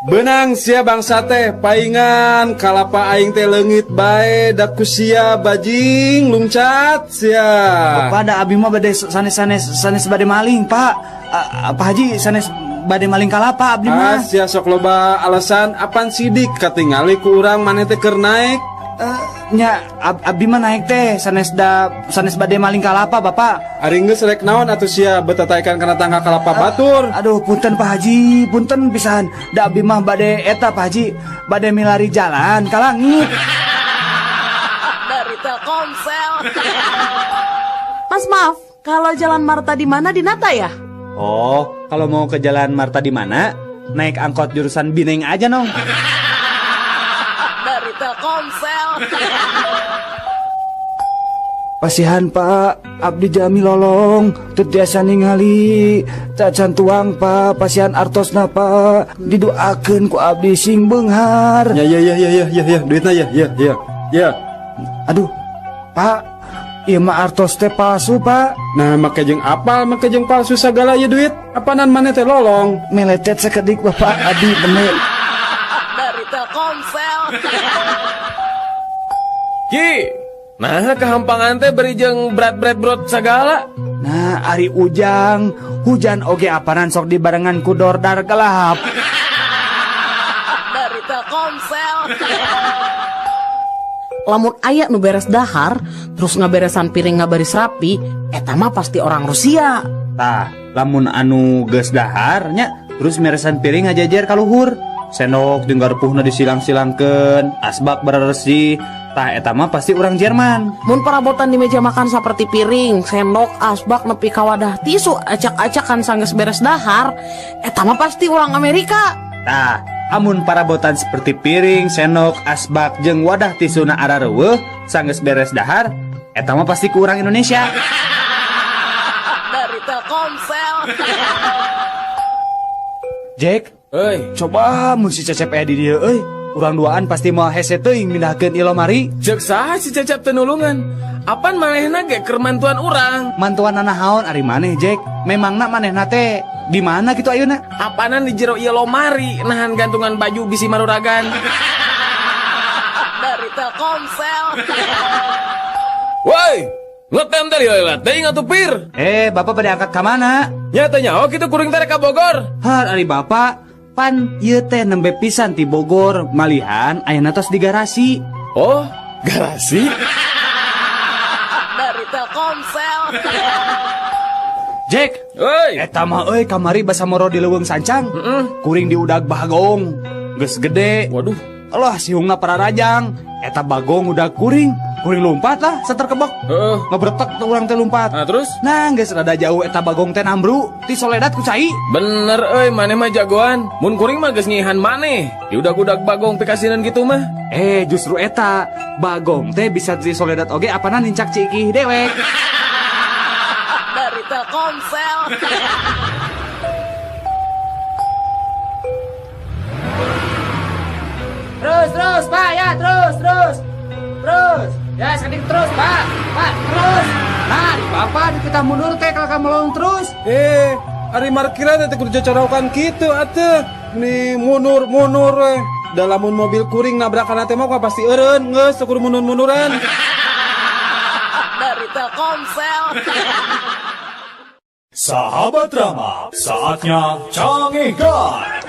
D: Benang sia bangsa teh paingan kalapa aing teh leungit bae da ku sia bajing lumcat sia.
G: Pada abi mah bade sanes bade maling, Pak. Pak Haji sanes bade maling kalapa abdi mah.
D: Sia sok loba alasan apan sidik katingali ku urang maneh teh keur naik.
G: Nya abdi mah naik teh sanes bade maling kalapa, Bapak.
D: Ari geus rek naon atuh sia betataikan kana tangga kalapa batur.
G: Aduh punten Pak Haji, punten pisan. Da abdi mah bade eta Pak Haji, bade milari jalan ka langit.
C: Dari Telkomsel.
F: Mas maaf, kalau jalan Marta di mana di Nata ya?
G: Oh, kalau mau ke jalan Marta di mana? Naik angkot jurusan Bineng aja nong.
C: Dari Telkomsel.
E: Pasihan Pak, abdi jami lolong, tetiasa ningali, cacan tuang Pak, pasihan artosna Pak, didoakeun ku abdi sing beunghar.
D: Ya, duitna ya.
E: Aduh, Pak, ieu mah artos teh palsu Pak.
D: Nah, make jeung apal, make jeung palsu sagala ieu duit. Apanan maneh teh lolong?
E: Meletet sakedik Bapak, abdi bener.
C: Dari Telkomsel.
K: Ki, nah kehampangan teh beri jeung berat sagala.
E: Nah, ari ujang, hujan oge apanan sok dibarengan ku dordar gelap.
C: Dari Telkomsel.
F: Lamun aya nu beres dahar, terus ngaberesan piring ngabaris rapi, eta mah pasti orang Rusia.
G: Tah, lamun anu geus dahar nya, terus meresan piring ngajajar ka luhur. Sendok jeung garpuhna disilang-silangkeun, asbak bararesi. Tah eta mah pasti orang Jerman.
F: Mun perabotan di meja makan seperti piring, sendok, asbak, nepi ka wadah tisu, acak-acakan sanggeus beres dahar, eta mah pasti orang Amerika.
G: Tah, amun parabotan seperti piring, sendok, asbak jeung wadah tisuna arareueuh sanggeus beres dahar, eta mah pasti ku urang Indonesia.
C: Dari Telkomsel.
G: Jack, coba musi Cecep di dieu euy. Urang duaan pasti mau hese teuing mindahkeun ieu lemari.
K: Cek saha si Cecep teu nulungan. Apan manehna ge keur mantuan urang.
G: Mantuan naon ari maneh, Jack? Memangna manehna teh di mana kitu ayeuna?
K: Apanan di jero ieu lemari nahan gantungan baju bisi maruragan.
C: Dari Telkomsel.
K: Woi, ngetem teh lihat teuing atuh Pir.
G: Bapak bade angkat ka mana?
K: Nya teh nyaho kitu kuring teh ka Bogor.
G: Har ari bapak pan ieu teh nembe pisan ti Bogor, malihan ayeuna tos di garasi.
K: Oh, garasi?
C: Dari Telkomsel.
G: Jack, eta mah euy kamari basa moro di leuweung sancang. Kuring diudag Bagong, geus gede.
K: Waduh,
G: Allah siungna pararajang. Eta Bagong udah kuring lompat lah seterkebok. Ngebretek tuh urang teh lompat.
K: Nah, terus?
G: Nah, geus rada jauh eta Bagong teh nambru ti Soledad ku cai.
K: Bener euy, maneh mah jagoan. Mun kuring mah geus nyihan maneh. Diudag-udag Bagong pikasinan gitu mah.
G: Justru eta Bagong teh bisa ti Soledad oge apana nincak cikih dewek.
C: Dari Telkomsel.
M: Terus, Pak, ya, terus. Ya, sedikit terus, Pak, terus. Nah, di Bapak kita mundur teh kalau melong terus.
D: Ari markiran teh kudu cocorokan kitu atuh. Nih mundur da lamun mobil kuring nabrakan teh mah pasti eureun, geus kudu mundur-munduran.
C: Dari Telkomsel.
I: Sahabat Rama, saatnya Cangehgan.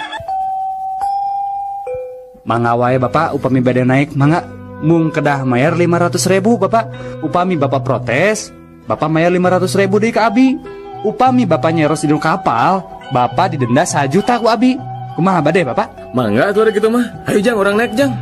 G: Mangga wae Bapak upami bade naik mangga mung kedah mayar 500.000 Bapak. Upami Bapak protes, Bapak mayar 500.000 deui ka abi. Upami Bapak nyeros di kapal, Bapak didenda 1 juta ku abi. Kumaha bade Bapak?
K: Mangga atuh kitu mah. Ayo Jang, urang naik Jang.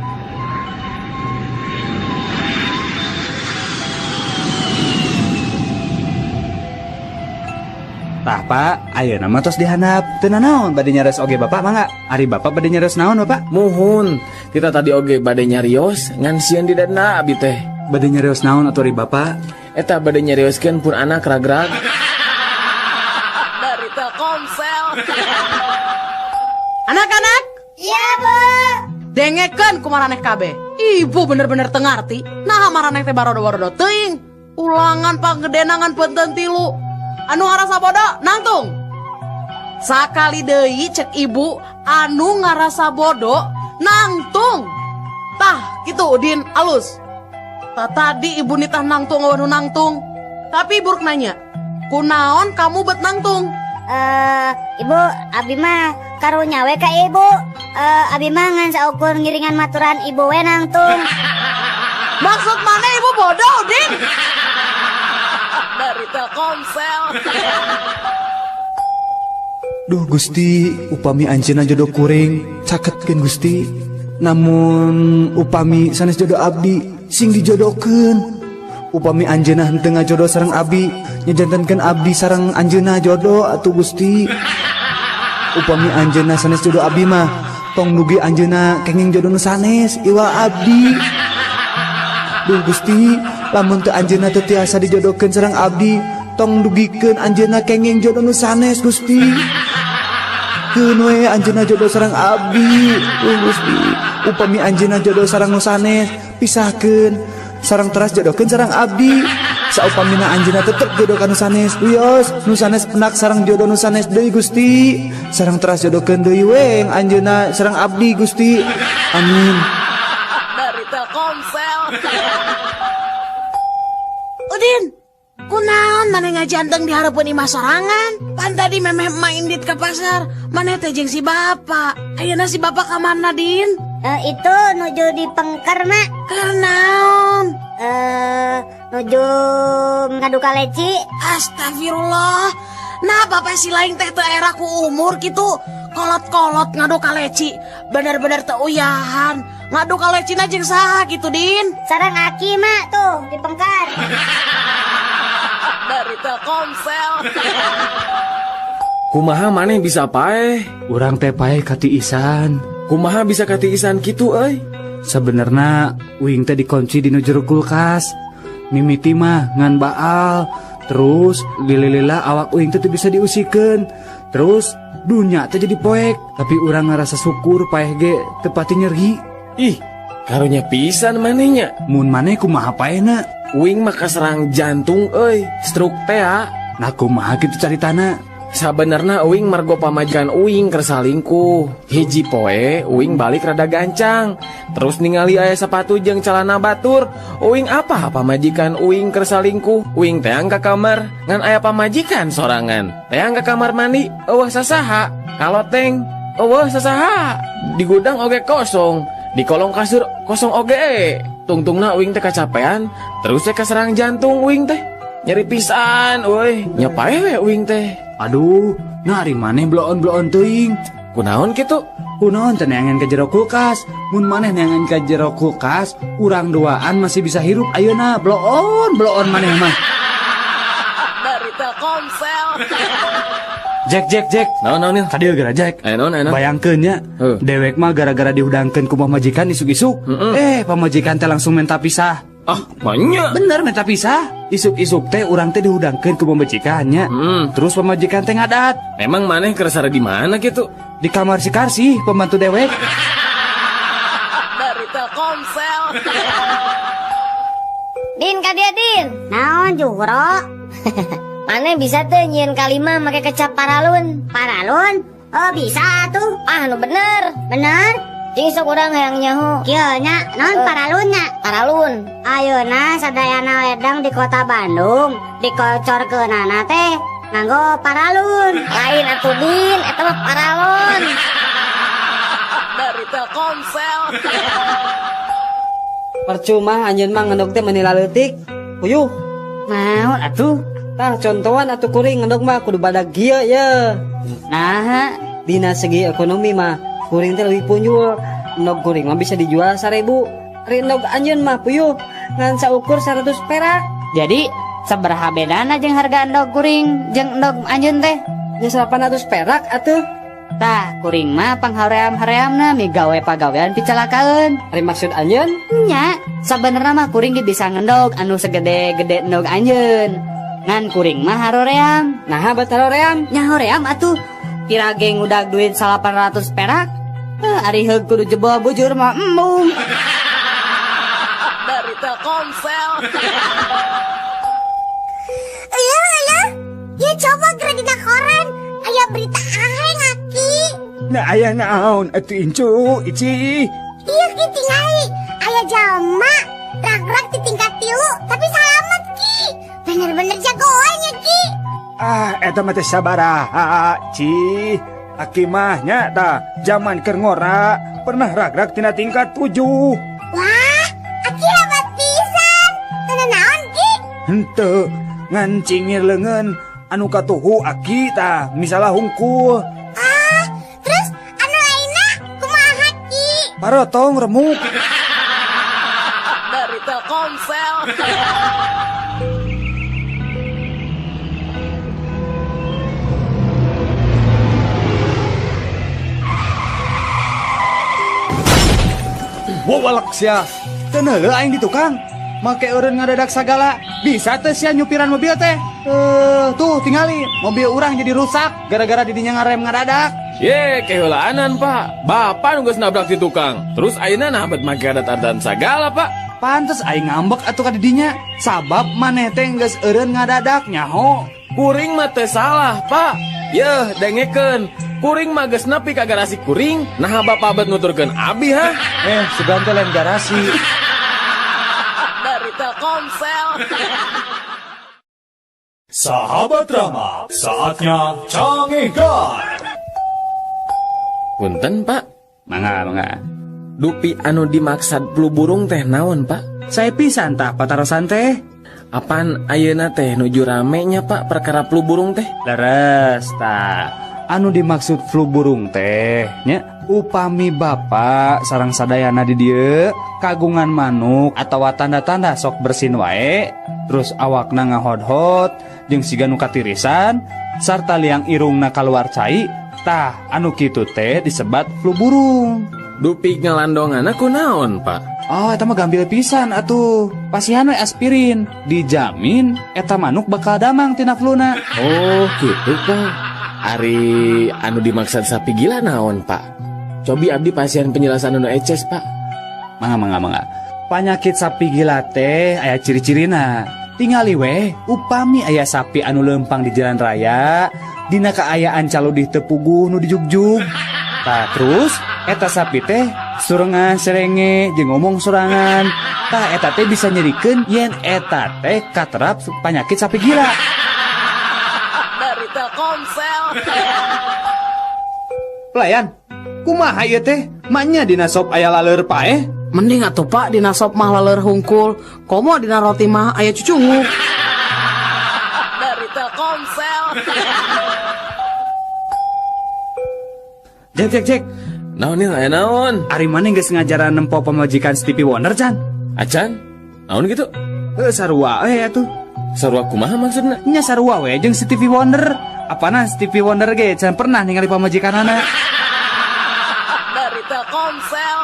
G: Tah Pak, ayeuna mah tos dihandap. Teu naon bade nyares oge Bapak mangga. Ari Bapak bade nyares naon Bapak?
K: Muhun. Kita tadi oge bade nyarios ngan sieun didenda abi teh.
G: Bade nyarios naon atuh ari Bapak?
K: Eta bade nyarioskeun pun anak ragrag.
C: Dari Telkomsel.
F: Anak-anak,
A: Iya, Bu.
F: dengekeun kumaraneh kabeh. Ibu bener-bener teu ngarti. Nah maraneh teh barodo-barodo teuing. Ulangan panggedenangan punten 3. Anu ngarasa bodoh nangtung. Sakali deui cek ibu anu ngarasa bodoh nangtung. Tah gitu Udin alus. Tah tadi ibu nitah nangtung anu nangtung. Tapi buruk nanya, kunaon kamu bet nangtung?
B: Ibu, abi mah karunya we ka ibu. Abi mah ngan saukur ngiringan maturan ibu we nangtung.
F: Maksud mana ibu bodoh Udin?
C: Dari Telkomsel.
G: Duh Gusti, upami anjeunna jodoh kuring, caketkeun Gusti. Namun upami sanes jodoh abdi sing dijodohkeun. Upami anjeunna henteu ngajodoh sareng abdi, nyajantenkeun abdi sareng anjeunna jodoh atuh Gusti. Upami anjeunna sanes jodoh abdi mah, tong nugi anjeunna kenging jodoh nu sanes iwa abdi. Duh Gusti, lamun teu anjeunna teu tiasa dijodohkeun sareng abdi, tong dugikeun anjeunna kenging jodoh nu sanes Gusti. Keun we anjeunna jodoh sareng abdi. Gusti, upami anjeunna jodoh sareng nu sanes, pisahkeun sareng teras jodohkeun sareng abdi. Saupamina anjeunna tetep jodoh ka nu sanes, wios nu sanes penak sareng jodoh nu sanes deui Gusti. Sareng teras jodohkeun deui we anjeunna sareng abdi Gusti. Amin.
C: Dari Telkomsel.
F: Udin, kunaon maneh ngajanteng di hareupeun imah sorangan? Pan tadi memeh main dit ka pasar, maneh teh jeung si bapak. Ayeuna si bapak ka mana, Din?
B: Itu nuju di Pengker, Mak.
F: Kenaon?
B: Nuju ngaduka leci.
F: Astagfirullah. Nah, bapak si lain teh teu era ku umur gitu. kolot-kolot ngadu kaleci bener-bener teuyahan ngadu kaleci jeung saha gitu Din
B: sareng Aki mah tuh di pengkar.
C: Dari Telkomsel.
K: Kumaha maneh bisa paeh?
G: Urang teh paeh katiisan.
K: Kumaha bisa katiisan kitu euy?
G: Sebenarnya uing teh dikunci di jero kulkas. Mimiti mah ngan baal. Terus lila awak uing teh bisa diusikeun. Terus dunya teh jadi poek. Tapi urang ngerasa syukur paeh ge teu pati nyeri.
K: Ih, karunya pisan manehnya.
G: Mun maneh kumaha paehna?
K: Uing mah kaserang jantung euy, stroke teh ya.
G: Nah kumaha kitu caritana?
K: Sabenerna uing margo pamajikan uing keur salingkuh. Hiji poe uing balik rada gancang. Terus ningali aya sepatu jeung calana batur. Uing apa pamajikan uing keur salingkuh? Uing teang ka kamar ngan aya pamajikan sorangan. Teang ka kamar mandi, eueuh sasaha? Kaloteng, eueuh sasaha? Di gudang oge kosong, di kolong kasur kosong oge. Tungtungna uing teh kacapean, terus teh kaserang jantung uing teh. Nyeri pisan euy, nyapae we uing teh.
G: Aduh, nari maneh bloon-bloon teuing.
K: Kunaon kitu?
G: Kunaon teh neangan ka jero kulkas. Mun maneh neangan ka jero kulkas, urang duaan masih bisa hirup ayeuna bloon maneh mah.
C: Dari Telkomsel.
G: Jack.
K: Naon?
G: Kadieu geura Jack.
K: Naon?
G: Bayangkeun nya, dewek mah gara-gara diudangkeun ku pamajikan isuk-isuk. Pamajikan teh langsung minta pisah.
K: Ah, banyak.
G: Bener minta pisah. Isuk-isuk teh urang teh diudangkeun ku pamajikannya. Terus pamajikan teh ngadat.
K: Emang maneh keresare di mana gitu?
G: Di kamar si Karsi, pembantu dewek.
C: Dari Telkomsel.
B: Din kadia Din.
A: Naon Juro?
B: Maneh bisa teh nyieun kalima make kecap paralun.
A: Paralun? Oh bisa tuh.
B: Ah nu bener.
A: Bener?
B: Jeung sok urang hayang nyaho.
A: Kieu nya naon paralunnya?
B: Paralun.
A: Ayeuna sadayana wedang di kota Bandung dikocorkeunana teh nganggo paralun.
B: Lain atuh Din, eta mah paralun.
C: Dari Telkomsel.
L: Percuma anjeun mah ngendog teh meuni laleutik. Puyuh.
B: Naon atuh?
L: Tah contohan atuh kuring ngendog mah kudu badag gieu ye.
B: Nah,
L: Dina segi ekonomi mah kuring teh leuwih punjul. Endog kuring mah bisa dijual 1.000. Ari endog anjeun mah puyuh ngan saukur 100 perak.
B: jadi sabaraha bedana jeung harga endog kuring jeung endog anjeun teh?
L: Nya 800 perak atuh.
B: Tah, kuring mah panghaream-hareamna migawe pagawean picalakaeun.
L: Ari maksud anjeun?
B: Nya, sabenerna mah kuring ge bisa ngendog anu segede-gede endog anjeun. Ngan kuring mah haroream.
L: Nah, bat haroream?
B: Nya hoream atuh. Kira geng udah duit 800 perak. Ari heug kudu jebol bujur mah embung.
C: Dari Telkomsel.
A: Ya coba geura dina koran. Aya berita aheng Aki.
E: Nah aya naon atuh incu ici.
A: Iya Ki tingali. Aya jalma rag-rag di tingkat 3 tapi salamet Ki. Bener-bener jagoan ya Ki.
E: Ah eta mah teh sabaraha Ci. Aki mah nya tah zaman keur ngora pernah rag-rag tina tingkat 7.
A: Wah, Aki hebat pisan. Naon Ki?
E: Henteu ngan cingir leungeun anu katuhu Aki tah misalnya hungkul.
A: Ah, terus anu lainna kumaha Ki?
E: Parotong remuk.
C: Dari Telkomsel.
G: Wawalak sia. Teu neueuh aing di tukang. Make eureun ngadadak sagala. Bisa teh sia nyupiran mobil teh. Tuh tingali mobil urang jadi rusak gara-gara didinya ngarem ngadadak.
K: Ye, kehulaanan Pak. Bapak nunggu nabrak di tukang. Terus ayeuna nabat make adat-adat sagala Pak.
G: Pantes aing ngambek atuh ka didinya. Sabab maneh teh geus eureun ngadadak nyaho.
K: Kuring mah teu salah Pak. Yeuh dengekeun. Kuring mah geus nepi ka garasi kuring. Nah bapak bet nuturkeun abi ha.
G: Sugan teh lain garasi.
C: Dari Telkomsel.
I: Sahabat Rama, saatnya Cangehgan.
K: Punten Pak.
G: Mangga.
K: Dupi anu dimaksad flu burung teh naon Pak?
G: Saya pisan tah patarosan teh.
K: Apaan ayeuna teh nuju ramenya Pak perkara flu burung teh?
G: Leres tah. anu dimaksud flu burung teh nya upami bapak sareng sadayana di dieu kagungan manuk atawa tanda-tanda sok bersin wae terus awakna ngahod-hod jeung siga nu katirisan sarta liang irungna kaluar cai tah anu kitu teh disebat flu burung.
K: Dupik ngalandongan aku naon pak?
G: Oh, eta mah gambil pisan atuh. Pasihan we aspirin, dijamin eta manuk bakal damang tina fluna.
K: Oh, gitu Pak. Ari anu dimaksud sapi gila naon, Pak? Cobi abdi pasien penjelasan anu eces, Pak.
G: Mangga. Panyakit sapi gila teh aya ciri-cirina. Tingali we, upami aya sapi anu lempang di jalan raya, dina kaayaan caludih teu puguh nu dijugjug. Tah terus eta sapi teh surengan serenge jeung ngomong sorangan. Tah eta teh bisa nyerikeun yen eta teh katerap panyakit sapi gila.
C: Dari Telkomsel.
G: Pelayan, kumaha ieu teh? Manya dina sop aya laleur paeh?
F: Mending atuh Pak dina sop mah laleur hungkul, komo dina roti mah aya cucungu.
C: Dari Telkomsel.
G: Jek.
K: Naon nih aya naon?
G: Ari maneh geus ngajaran nempo pamajikan Stevie Wonder can?
K: Acan? Naon gitu?
G: Sarua atuh.
K: Sarua kumaha maksudna?
G: Nya sarua we jeung Stevie Wonder. Apana Stevie Wonder ge can pernah ningali pamajikanana.
C: Dari Telkomsel.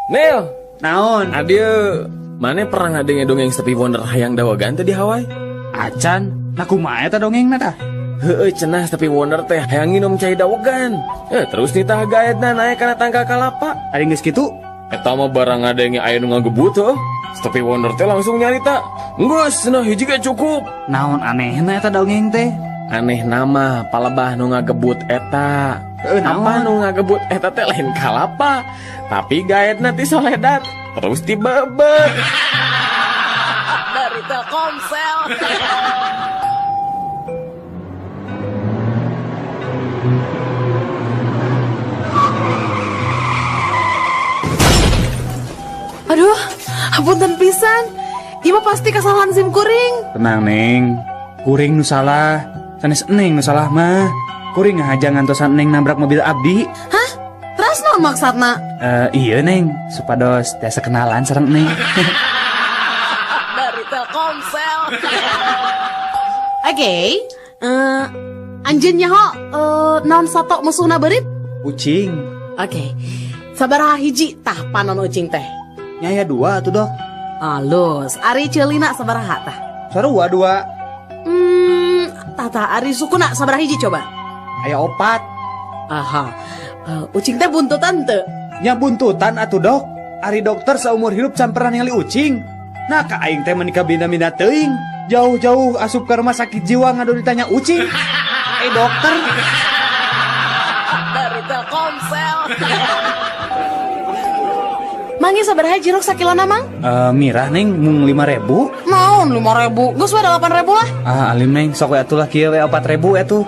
K: Nel,
G: naon?
K: Adieu, maneh pernah ngadenge-dongeng Stevie Wonder hayang dawagan teh di Hawaii?
G: Acan, nah kumaha eta dongengna tah?
K: Heueuh cenah Stevie Wonder teh hayang nginum cai dawagan. Terus nitah gaetna naek kana tangka kalapa.
G: Ari geus kitu?
K: Eta mah barang ngadenge aya nu ngagebut heuh. Stevie Wonder teh langsung nyarita. Geus cenah hiji ge cukup.
G: Naon anehna eta dongeng teh?
K: Aneh nama palebah nu ngagebut eta. Apa nu ngagebut eta teh lain kalapa, tapi gaetna ti Soledad terus ti bebet.
C: Dari Telkomsel.
F: Aduh, hapunten pisan. Ieu pasti kesalahan SIM kuring.
G: Tenang Neng, kuring nu salah. Sanes Neng nu salah mah. Kuring ngahaja ngantosan Neng nabrak mobil abdi.
F: Hah? Terus naon maksudna?
G: Iya Neng, supados tiasa kenalan sareng Neng.
C: Dari Telkomsel.
F: Oke. Anjeun nyaho naon sato musuhna beurit?
G: Ucing.
F: Oke. Sabaraha hiji tah panon ucing teh?
G: Nyaya 2 atuh dok.
F: Alus, ari ceulina sabaraha tah?
G: Sarua 2.
F: Tata ari sukuna sabaraha hiji coba?
G: Aya 4.
F: Aha. Ucing teh buntutan teu?
G: Nya buntutan atuh dok. Ari dokter seumur hidup can pernah ningali ucing. Nah ka aing teh menikah bina-bina teuing. Jauh-jauh asup ke rumah sakit jiwa ngadu ditanya ucing. Dokter.
C: Dari Telkomsel.
F: Mangi sabaraha jeruk sakilona mang?
G: Mirah Neng mung 5.000.
F: Naon 5.000? Geus we 8.000 lah.
G: Alim Neng sok we atulah kieu we 4.000 atuh.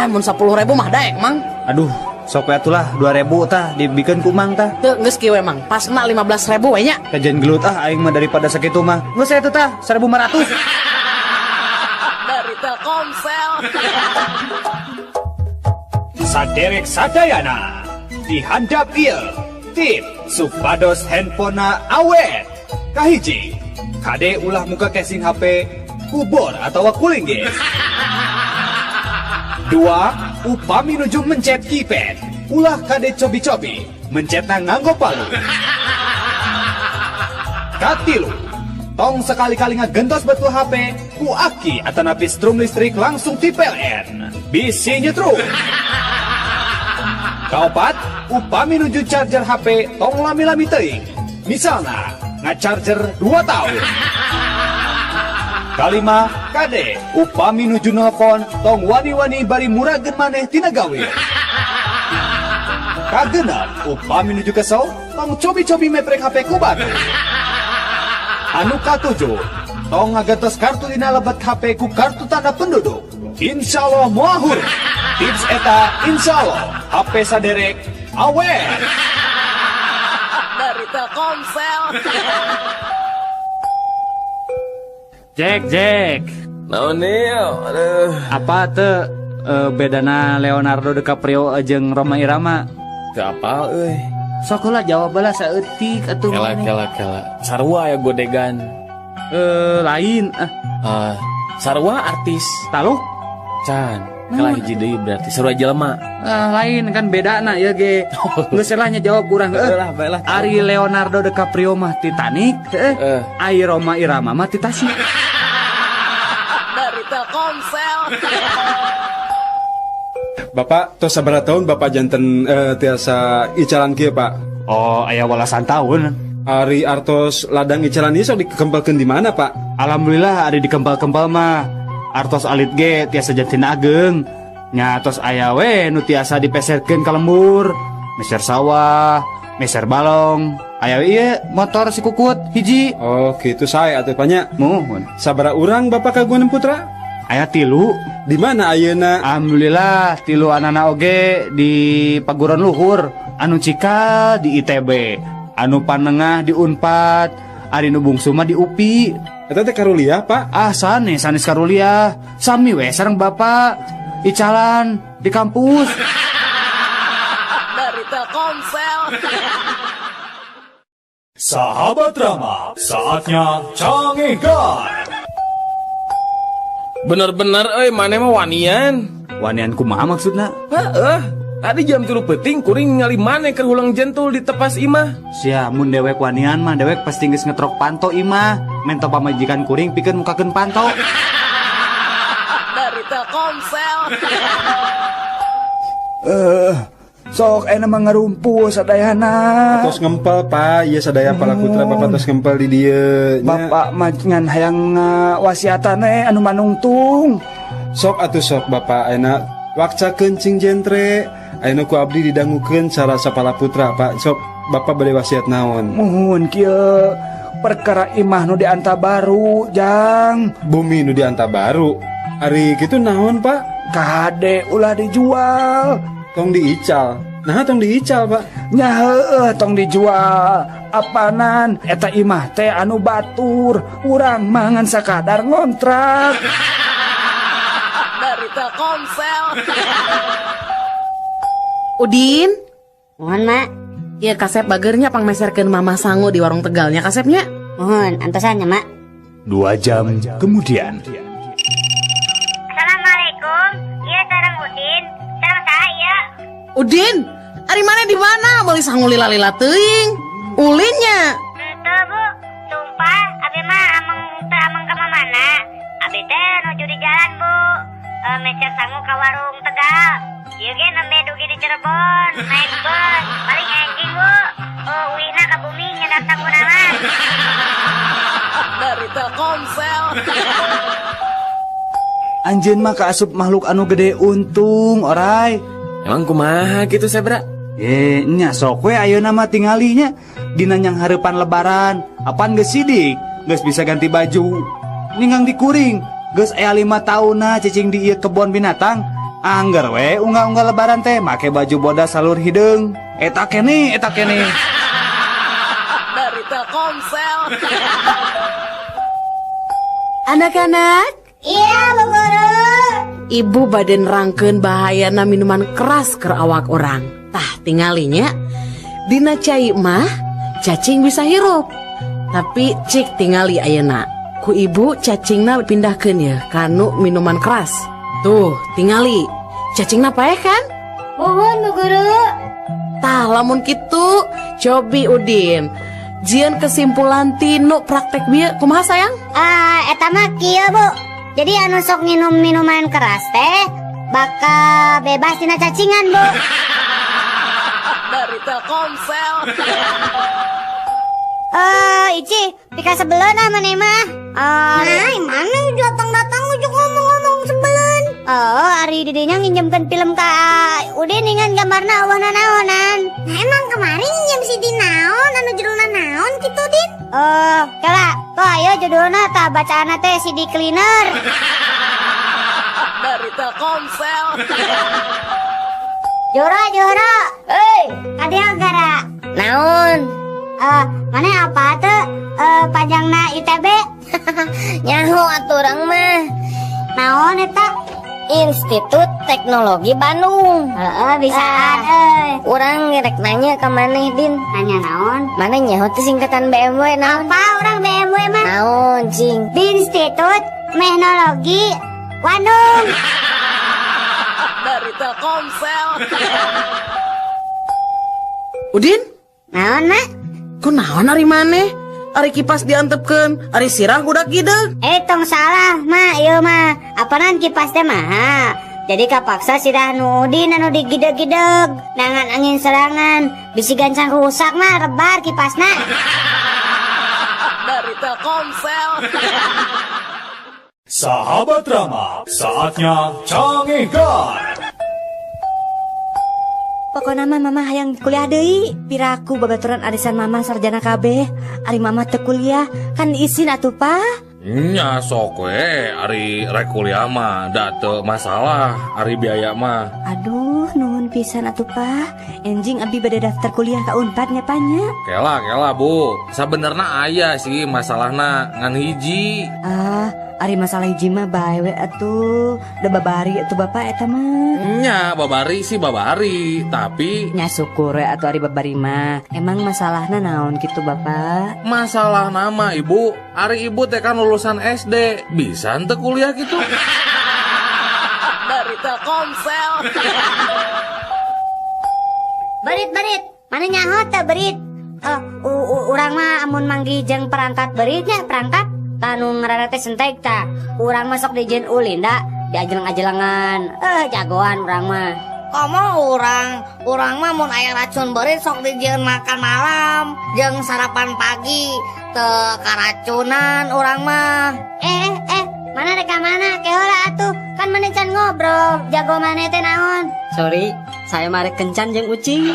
F: Mun 10.000 mah daek mang.
G: Aduh, sok we atulah 2.000 tah dibikeun ku mang tah.
F: Teu geus kieu we mang. Pasna 15.000 we nya.
G: Kajen gelut aing mah daripada sakitu mah. Geus atuh tah 1.500.
C: Dari Telkomsel.
I: Saderek sadayana dihandap ieu tip supados handphonena awet. Kahiji, kade ulah muka casing HP kubur atau kuling geus. 2. Upami nuju mencet keypad, ulah kade cobi-cobi mencetna nganggo palu. 3. Tong sekali-kali ngagentos betul HP ku aki atau napi strum listrik langsung ti PLN. Bisi nyetrum. 4. Upami nuju charger HP tong lami-lami teuing. Misalna ngacharger 2 tahun. 5. Kade upami nuju nelpon tong wani-wani bari murageun maneh tina gawe. 6. Upami nuju kesel tong cobi-cobi meprek HP ku baru. Anu ka-7, tong ngagantos kartu dina lebet HP ku kartu tanda penduduk. Insyaallah moahur. Tips eta insyaallah HP saderek awet.
C: Dari Telkomsel.
G: Jack.
K: Naon nih? Aduh.
G: Apa teu? bedana Leonardo DiCaprio jeung Rhoma Irama?
K: Teu apal euy.
G: Sok heula jawab bae saeutik atuh.
K: Kela. Sarua ya godegan.
G: Lain.
K: Sarua artis.
G: Taluk?
K: Can. Kela hiji deui berarti sarua jelema.
G: Lain kan bedana ya ge. Geus selahnya jawab kurang
K: Baiklah.
G: Ari Leonardo DiCaprio mah Titanic, Ai Rhoma Irama mah Titanic.
C: Dari Telkomsel.
D: Bapak tos sabaraha tahun Bapak janten tiasa icalan kieu Pak?
G: Oh, aya walasan tahun.
D: Ari artos ladang icalan ieu sok dikempelkeun di mana Pak?
G: Alhamdulillah ari dikempel-kempel mah. Artos alit ge tiasa janten ageng. Nya tos aya we nu tiasa dipeserkeun ka lembur. Meser sawah, meser balong. Aya ieu motor si Kukut hiji.
D: Oh, kitu sae atuh panya.
G: Muhun.
D: Sabaraha urang Bapak kagungan putra?
G: Aya 3.
D: Di mana ayeuna?
G: Alhamdulillah 3 anana oge di paguron luhur. Anu cikal di ITB, anu panengah di Unpad, ari nu bungsu mah di UPI.
D: Eta teh karuliah, Pak?
G: Sanes karuliah. Sami we sareng Bapak. Icalan di kampus.
C: Dari Telkomsel.
I: Sahabat Rama, saatnya Cangehgan.
K: Bener-bener maneh mah wanian.
G: Wanian kumaha maksudna?
K: Tadi jam 3 peuting kuring ningali maneh keur hulang jentul di tepas imah.
G: Sia mun dewek wanian mah dewek pasti geus ngetrok panto imah. Mento pamajikan kuring pikeun mukakeun panto.
C: Dari Telkomsel.
E: Sok ena mah ngarumpu sadayana.
D: Tos ngempel Pak, ieu sadaya palakutra Bapak tos ngempel di dieu.
E: Bapak mah ngan hayang wasiatan anu manungtung.
D: Sok atuh sok Bapak ayeuna wakca kencing jentre. Ayeuna ku abdi didangukeun cara sapala putra Pak. Sok Bapak bade wasiat naon?
E: Muhun kieu perkara imah nu di Antabaru, Jang.
D: Bumi nu di Antabaru. Ari kitu naon Pak?
E: Kade ulah dijual.
D: Tong diical. Nah, tong diical, Pak.
E: Nya heueuh tong dijual. Apanan eta imah teh anu batur, urang mangan sakadar ngontrak.
C: Dari Telkomsel.
N: Udin?
B: Mohon, Mak.
N: Ya kasep bagernya pangmeserkeun Mama Sangu di warung Tegalnya kasepnya.
B: Mohon, antosannya, Mak.
I: 2 jam kemudian.
A: Assalamualaikum. Iya sareng Udin. Sareng saya.
N: Udin, ari mana di mana? Beli sangu lila-lila teuing. Ulinnya.
A: Teu, Bu. Sumpah, abi mah ameng ka mana? Abi teh nuju di jalan, Bu. Mecer sangu ka warung Tegal. Ieu ge nembe dugi di Cirebon, naik bus. Paling anjing, Bu. Uihna ka bumi nyedak sangu naon.
C: Dari Telkomsel.
G: Anjeun mah kaasup makhluk anu gede untung, oray.
K: Emang kumaha gitu Sebra?
G: Nya sok we ayeuna mah tingalinya dina nyang hareupan lebaran. Apaan geus sidik? Geus bisa ganti baju. Ninggang dikuring. Geus aya 5 taunna cicing di ieu kebon binatang. Angger we unggah-unggah lebaran teh make baju bodas salur hideung. Eta kene.
C: Dari Telkomsel.
N: Anak-anak,
A: Iya, Bu Guru.
N: ibu badan rangkeun bahayana minuman keras keur awak orang. Tah tingalinya dina cai mah cacing bisa hirup. Tapi cik tingali ayeuna. Ku ibu cacingna pindahkeun ya kanu minuman keras. Tuh, tingali. Cacingna paeh kan?
A: Mohon, Bu Guru.
N: Tah lamun kitu, cobi Udin. Jian kesimpulan tinu praktek bieu kumaha sayang?
B: Eta mah kieu, Bu. Jadi anu sok nginum minuman keras teh bakal bebas tina cacingan, Bu.
C: Dari Telkomsel.
B: Ici, pika sebelum maneh mah.
A: Mana datang-datang ujuk ngomong-ngomong sebelum.
B: Ari didinya nginjemkeun film ka Udin dengan gambarna eueuhna naonan.
A: Nah, emang kemarin nginjem si di naon anu judulna naon kitu, Din?
B: Kala, tuh ayo judulna tah bacaana teh CD Cleaner.
C: Dari Telkomsel.
B: Jora. Kadea gara.
A: Naon?
B: Mana apa tuh? Panjangna ITB.
A: Nyaho atuh urang mah.
B: Naon eta? Institut Teknologi Bandung.
A: Bisaan
B: Urang ngerek nanya ke maneh Din.
A: Nanya naon?
B: Mana nyaho teh singkatan BMW naon?
A: Apa orang BMW mah?
B: Naon cing?
A: Di Institut Teknologi Bandung.
C: Dari Telkomsel.
N: Udin?
A: Naon mak?
N: Kunaon ari maneh? Ari kipas diantepkeun, ari sirah budak gideg.
A: Tong salah mak, ieu mah. Apanan kipas teh mah? Jadi kapaksa sirah nu Udin anu digideg-gideg. Nangan angin serangan, bisi gancang rusak mah rebar kipasna.
C: Dari Telkomsel.
I: Sahabat Rama, saatnya cangihkan.
O: Pokokna mah mama hayang kuliah deui. Piraku babaturan arisan mama sarjana kabeh. Ari mama teu kuliah kan isin atuh pa.
K: Nya sok we ari rek kuliah mah da teu masalah ari biaya mah.
O: Aduh nuhun pisan atuh pa. Enjing abi bade daftar kuliah ka Unpad nya panya.
K: Kela Bu, sabenerna aya sih masalahna ngan hiji.
O: Ari masalah hiji mah bae we atuh. Da babari atuh bapak eta mah.
K: Nya babari sih babari, tapi
O: nya syukur we atuh ari babari mah. Emang masalahna naon kitu bapak?
K: Masalah nama ibu, ari ibu teh kan lulusan SD, bisa ente kuliah gitu.
C: Dari Telkomsel.
A: Berit, mana nyaho teh berit? Urang mah amun manggi jeung perangkat beritnya perangkat. Tanu ngarana teh sentek ta. Urang masuk di jen ulin da, diajelang-ajelangan. Jagoan urang mah.
B: Komo urang mah mun aya racun berit sok dijieun makan malam, jeung sarapan pagi teu karacunan urang mah.
A: Mana reka mana keola atuh. Kan maneh can ngobrol, jago maneh teh naon?
L: Sorry, saya mah rek kencan jeung ucing.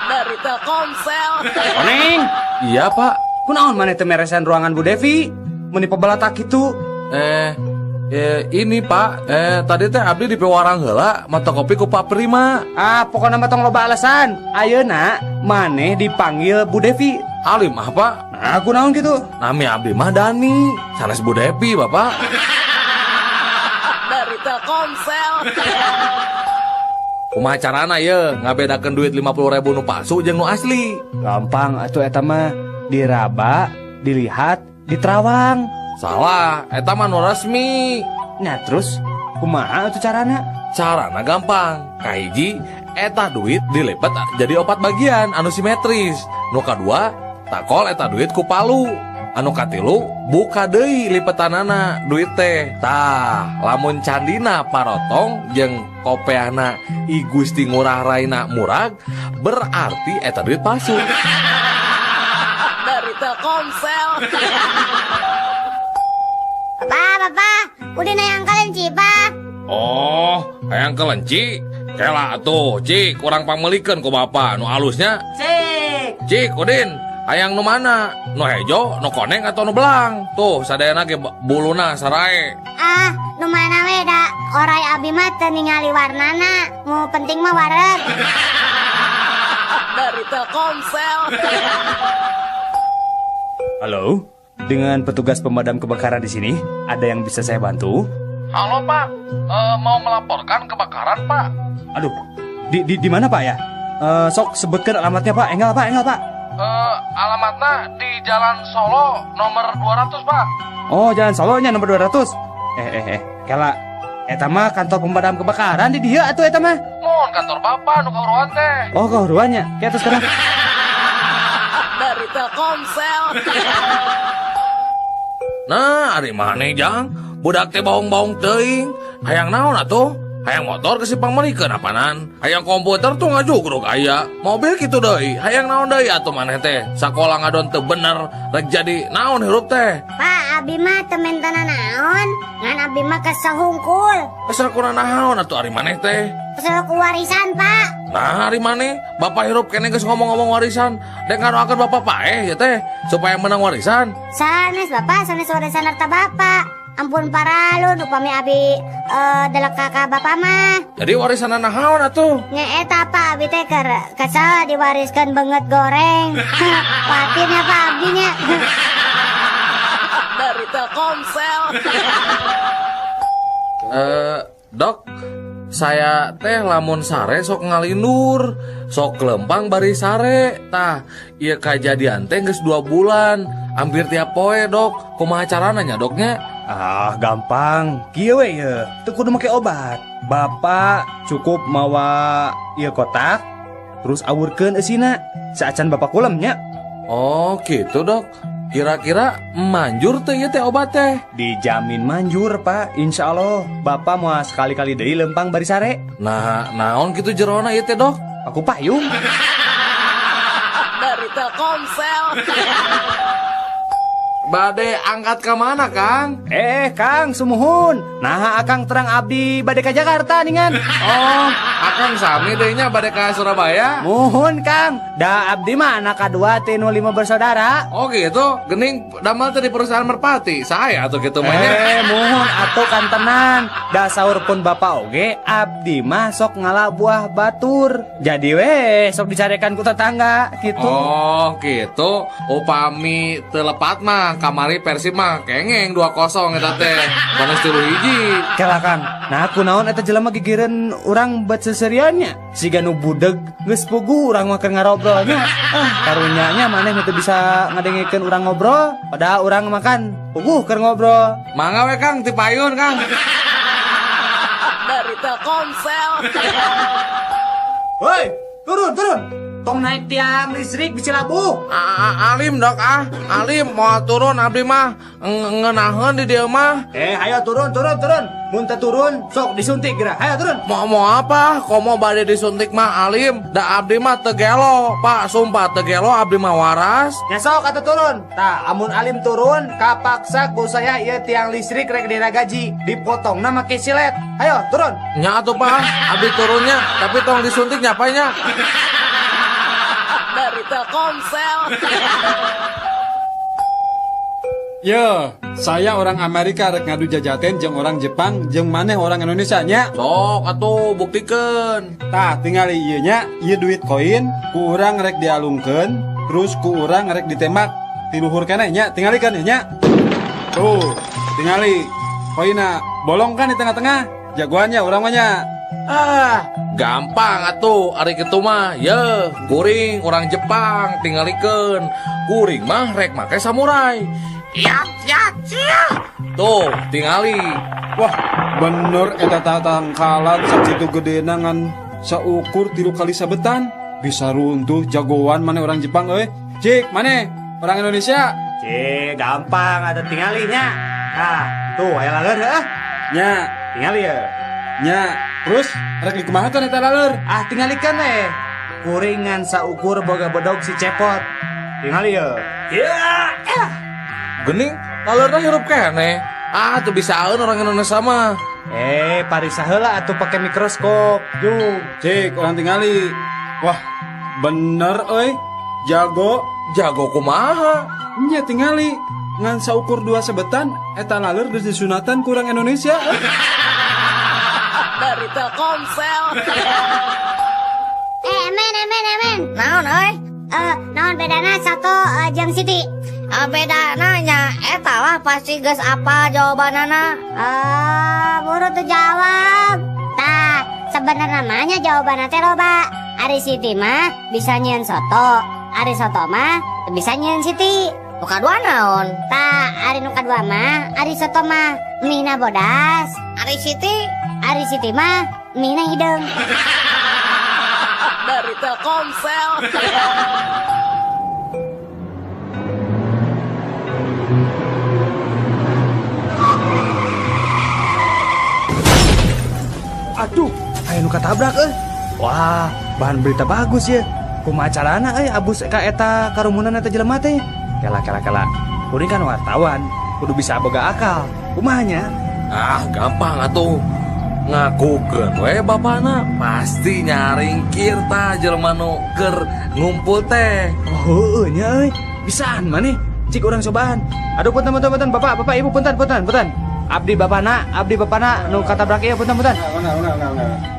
C: Dari Telkomsel.
G: Oneng.
K: Iya Pak.
G: Kunaon maneh teh meresan ruangan Bu Devi? Mun dipebalatak kitu.
K: Ini Pak, tadi teh abdi di pewarang heula mata kopi ku Pak Prima.
G: Pokona mah tong loba alasan. Ayeuna maneh dipanggil Bu Devi.
K: Alim ah Pak.
G: Nah, kunaon kitu?
K: Nami abdi mah Dani, sanes Bu Devi Bapak.
C: Dari Telkomsel.
K: Kumaha carana ye ngabedakeun duit 50.000 nu palsu jeung nu asli?
G: Gampang atuh eta mah. Diraba, dilihat, diterawang.
K: Salah, eta mah nu resmi.
G: Nah terus, kumaha atuh carana?
K: Carana gampang. Kahiji, eta duit dilipat jadi 4 bagian anu simetris. Nu kadua, takol eta duit ku palu. Anu katilu, buka deui lipetanana duit teh. Tah, lamun candina parotong jeung kopeana I Gusti Ngurah Raina murag, berarti eta duit palsu.
C: Dari Telkomsel.
A: Bapak, udah nayang kelenci, Pak.
K: Oh, hayang kelenci? Kela atuh, Cik, kurang pamelikeun ku Bapak. Nu alusnya? Cik, Udin, hayang nu mana? Nu hejo, nu koneng atau nu belang? Tuh, sadayana ge buluna sarae.
A: Nu mana we da? Orai abi mah teu ningali warnana. Nu penting mah wareg.
C: Dari Telkomsel.
G: Halo, dengan petugas pemadam kebakaran di sini, ada yang bisa saya bantu?
K: Halo Pak, mau melaporkan kebakaran Pak.
G: Aduh, di mana Pak ya? Sok sebutkan alamatnya Pak. Enggak Pak.
K: Alamatnya di Jalan Solo nomor 200 Pak.
G: Oh, Jalan Solonya nomor 200. Kela, eta mah kantor pemadam kebakaran di dia atuh eta mah.
K: Mun kantor Bapak nu kauruan teh.
G: Oh, kauruannya. Kayak terus sekarang.
C: Dari Telkomsel.
K: Nah, ari maneh Jang? Budak teh baung-baung teuing. Hayang naon atuh? Hayang motor kesipang melikeun apanan? Hayang komputer tuh ngajugrug aya. Mobil kitu deui. Hayang naon deui atuh maneh teh? Sakola ngadon teu bener, rek jadi naon hirup teh?
A: Pak, abi mah teu mentana naon. Ngan abi mah kesel hungkul.
K: Kesel kurang naon atuh ari maneh teh?
A: Kesel ku warisan, Pak.
K: Nah, hari mana? Bapak hirup kene geus ngomong-ngomong warisan. Dek ngadoakeun Bapak paeh ya teh supaya menang warisan.
A: Sanes Bapak, sanes warisan harta Bapak. Ampun paralu upami abi delek kakak Bapak mah.
K: Jadi warisan naon atuh?
A: Nya eta Pak abi teh kesal diwariskan banget goreng. Patirnya Pak abinya.
C: Dari Telkomsel.
K: Dok, saya teh lamun sare sok ngalindur, sok kelempang bari sare. Tah, ieu kajadian teh geus 2 bulan, hampir tiap poe, Dok. Kumaha carana nya, Doknya?
G: Ah, gampang. Kieu we ye, teu kudu make obat. Bapak cukup mawa ieu kotak, terus awurkeun eusina. Saacan bapak kulem nya.
K: Oh, gitu, Dok. Kira-kira manjur teh ieu teh obat teh?
G: Dijamin manjur, Pak. Insya Allah. Bapak mau sekali-kali deui lempang bari sare.
K: Nah, naon kitu jerona ieu teh, Dok?
G: Aku payung.
C: Dari Telkomsel.
K: Bade angkat ke mana, Kang?
G: Kang, sumuhun. Nah, akang terang abdi bade ka Jakarta ningan.
K: Oh, akang sami deui nya bade ka Surabaya.
G: Muhun, Kang. Da abdi mah anak kadua ti nu 5 bersaudara.
K: Oh gitu, gening damel teh di perusahaan merpati. Saya atuh kitu mah nya.
G: Muhun atuh kan tenan. Da saur pun bapak oge abdi mah sok ngalah buah batur. Jadi we sok dicarekan ku tetangga gitu.
K: Oh, gitu. Upami teu lepat mah kamari Persib mah kengeng 2-0 eta teh. Panas 3-1.
G: Kela Kang. Nah, kunaon eta jelema gigireun urang bet seseriannya. Siga nu budeg geus pugu urang mah keur ngarobrolnya. Karunya nya maneh teu bisa ngadengikeun urang ngobrol, padahal urang makan puguh keur ngobrol.
K: Mangga we Kang ti payun, Kang.
C: Dari Telkomsel.
G: Woi, turun. Tong naik tiang listrik bisa labuh.
K: Alim, Dok, Alim mau turun abdi mah ngeunaheun di dieu mah.
G: Hayo turun. Mun teu turun sok disuntik geura. Hayo turun.
K: Mau apa? Komo bade disuntik mah Alim. Da abdi mah teu gelo, Pak. Sumpah teu gelo abdi mah waras.
G: Nya sok atuh turun. Tah, amun Alim turun, kapaksa ku saya ieu tiang listrik rek diragaji. Dipotongna make silet. Hayo turun.
K: Nya atuh, Pak. Abdi turunnya, tapi tong disuntik nyapanya.
C: Dari Telkomsel.
P: Yo, saya orang Amerika rek ngadu jajaten jeung orang Jepang jeung maneh orang Indonesia nya.
K: Sok atuh buktikeun.
P: Tah, tinggal ieu nya, ieu duit koin ku urang rek dialungkeun, terus ku urang rek ditembak ti luhur keneh nya, tingalikeun nya. Tuh, tingali koina bolong kan di tengah-tengah. Jagoannya urang mah nya.
K: Gampang atuh ari kitu mah. Ye, kuring orang Jepang tingalikeun. Kuring mah rek make samurai. Ya. Tuh, tingali.
P: Wah, bener eta tangkalan sakitu gedena ngan saukur 3 kali sabetan. Bisa runtuh jagoan maneh orang Jepang euy. Cik, maneh orang Indonesia.
G: Cik, gampang ada tingalinya. Nah, tuh aya laleur heuh.
P: Nya,
G: tingali ya.
P: Nya, terus rek dikumahakeun eta laleur?
G: Tingalikeun we. Kuringan saukur boga bedog si cepot. Tingali ya.
K: Gening, lalurna hirup keneh. Teu bisaeun orang Indonesia mah.
G: Parisa heula atuh pake mikroskop. Yuk,
P: cik orang tingali. Wah, bener euy. Jago kumaha? Nya tingali ngan saukur 2 sebetan eta laleur geus disunatan ku urang Indonesia.
C: Dari Telkomsel.
A: Emen. Naon euy? Naon bedana satu jeung Siti? Bedana nya eta lah pasti geus apa jawabanana. Buru tuh jawab. Tah, sebenarnya namanya jawabanna teh loba. Ari Siti mah bisa nyieun soto, ari soto mah bisa nyieun Siti. Nu kadua naon? Tah, ari nu kadua mah, ari soto mah mihna bodas. Ari Siti mah mihna hideung.
C: Dari Telkomsel.
G: Aduh, aya nu katabrak euy. Wah, bahan berita bagus ya. Kumaha carana abus ka eta karumunan eta jelema teh. Kela. Kuring kan wartawan, kudu bisa boga akal. Kumaha nya?
K: Gampang atuh. Ngakukeun we bapana, pasti nyaringkir tah jelema nu keur ngumpul teh.
G: Oh, nya euy. Bisaan maneh. Cik urang cobaan. Aduh punten Bapak, Ibu punten. Abdi bapana nu katabrak ieu punten.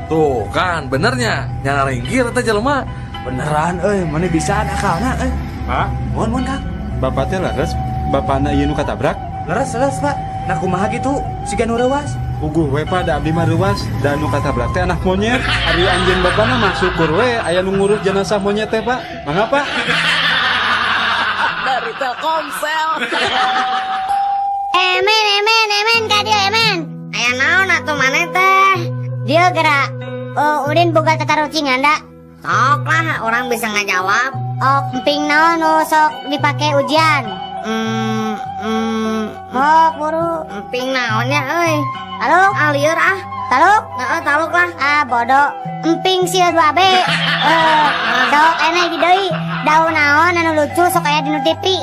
K: Tuh kan benernya nyaringkir teh jelema.
G: Beneran euy, maneh bisaan akalna euy.
P: Pak,
G: mohon Kang.
P: Bapak teh leres bapana ieu nu katabrak?
G: Leres Pak. Nah kumaha gitu siga nu reuwas?
P: Puguh we pa da abdi mah ruas da anu katabrak teh anak monyet. Ari anjeun bapana mah syukur we aya nu ngurus jenazah monyet teh, Pak. Mangga, Pak.
C: Dari Telkomsel.
A: Emen ka dia emen. Aya naon atuh maneh teh?
B: Dia gerak. Oh, Udin boga tatarucingan da.
A: Sok lah orang bisa ngajawab.
B: Oh, emping naon nu sok dipake ujian. Oh, buru.
A: Emping naonnya euy.
B: Taluk,
A: Lieur ah.
B: taluk.
A: Heeh, taluk lah.
B: Ah, bodoh. Emping sieun 2B. Sok eneh di deui. Daun naon anu lucu sok aya dinu TV.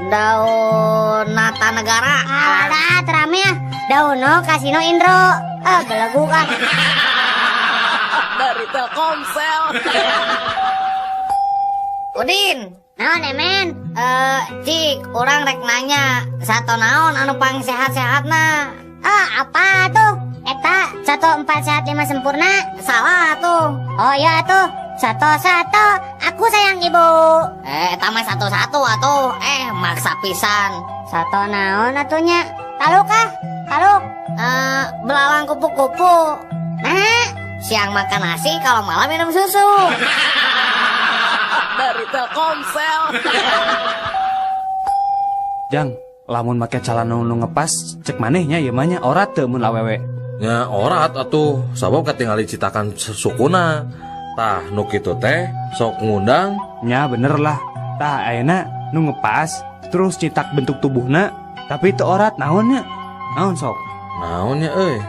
A: Daun Nata Negara.
B: Alah, terame ah. Dauno Kasino Indro. Belegu kan.
C: Dari Telkomsel.
A: Udin.
B: Naon emen?
A: Cik, orang rek nanya. Sato naon anu pang sehat-sehatna?
B: Apa tuh? Eta 1 4 sehat 5 sempurna.
A: Salah tuh.
B: Oh iya tuh. Sato. Aku sayang ibu.
A: Eta mah satu-satu atuh. Maksa pisan.
B: Sato naon atunya? Taluk ah. Taluk.
A: Belalang kupu-kupu.
B: Nah,
A: siang makan nasi, kalau malam minum susu.
C: Dari Telkomsel.
G: Jang, lamun make calon nu ngepas cek manehnya ieu mah nya orat teu mun awewe.
Q: Nya orat atuh sabab katingali citakan sukuna. Tah nu kitu teh sok ngundang.
G: Nya bener lah. Tah ayeuna nu ngepas terus citak bentuk tubuhna tapi teu orat naonnya? Naon sok?
Q: Naonnya euy?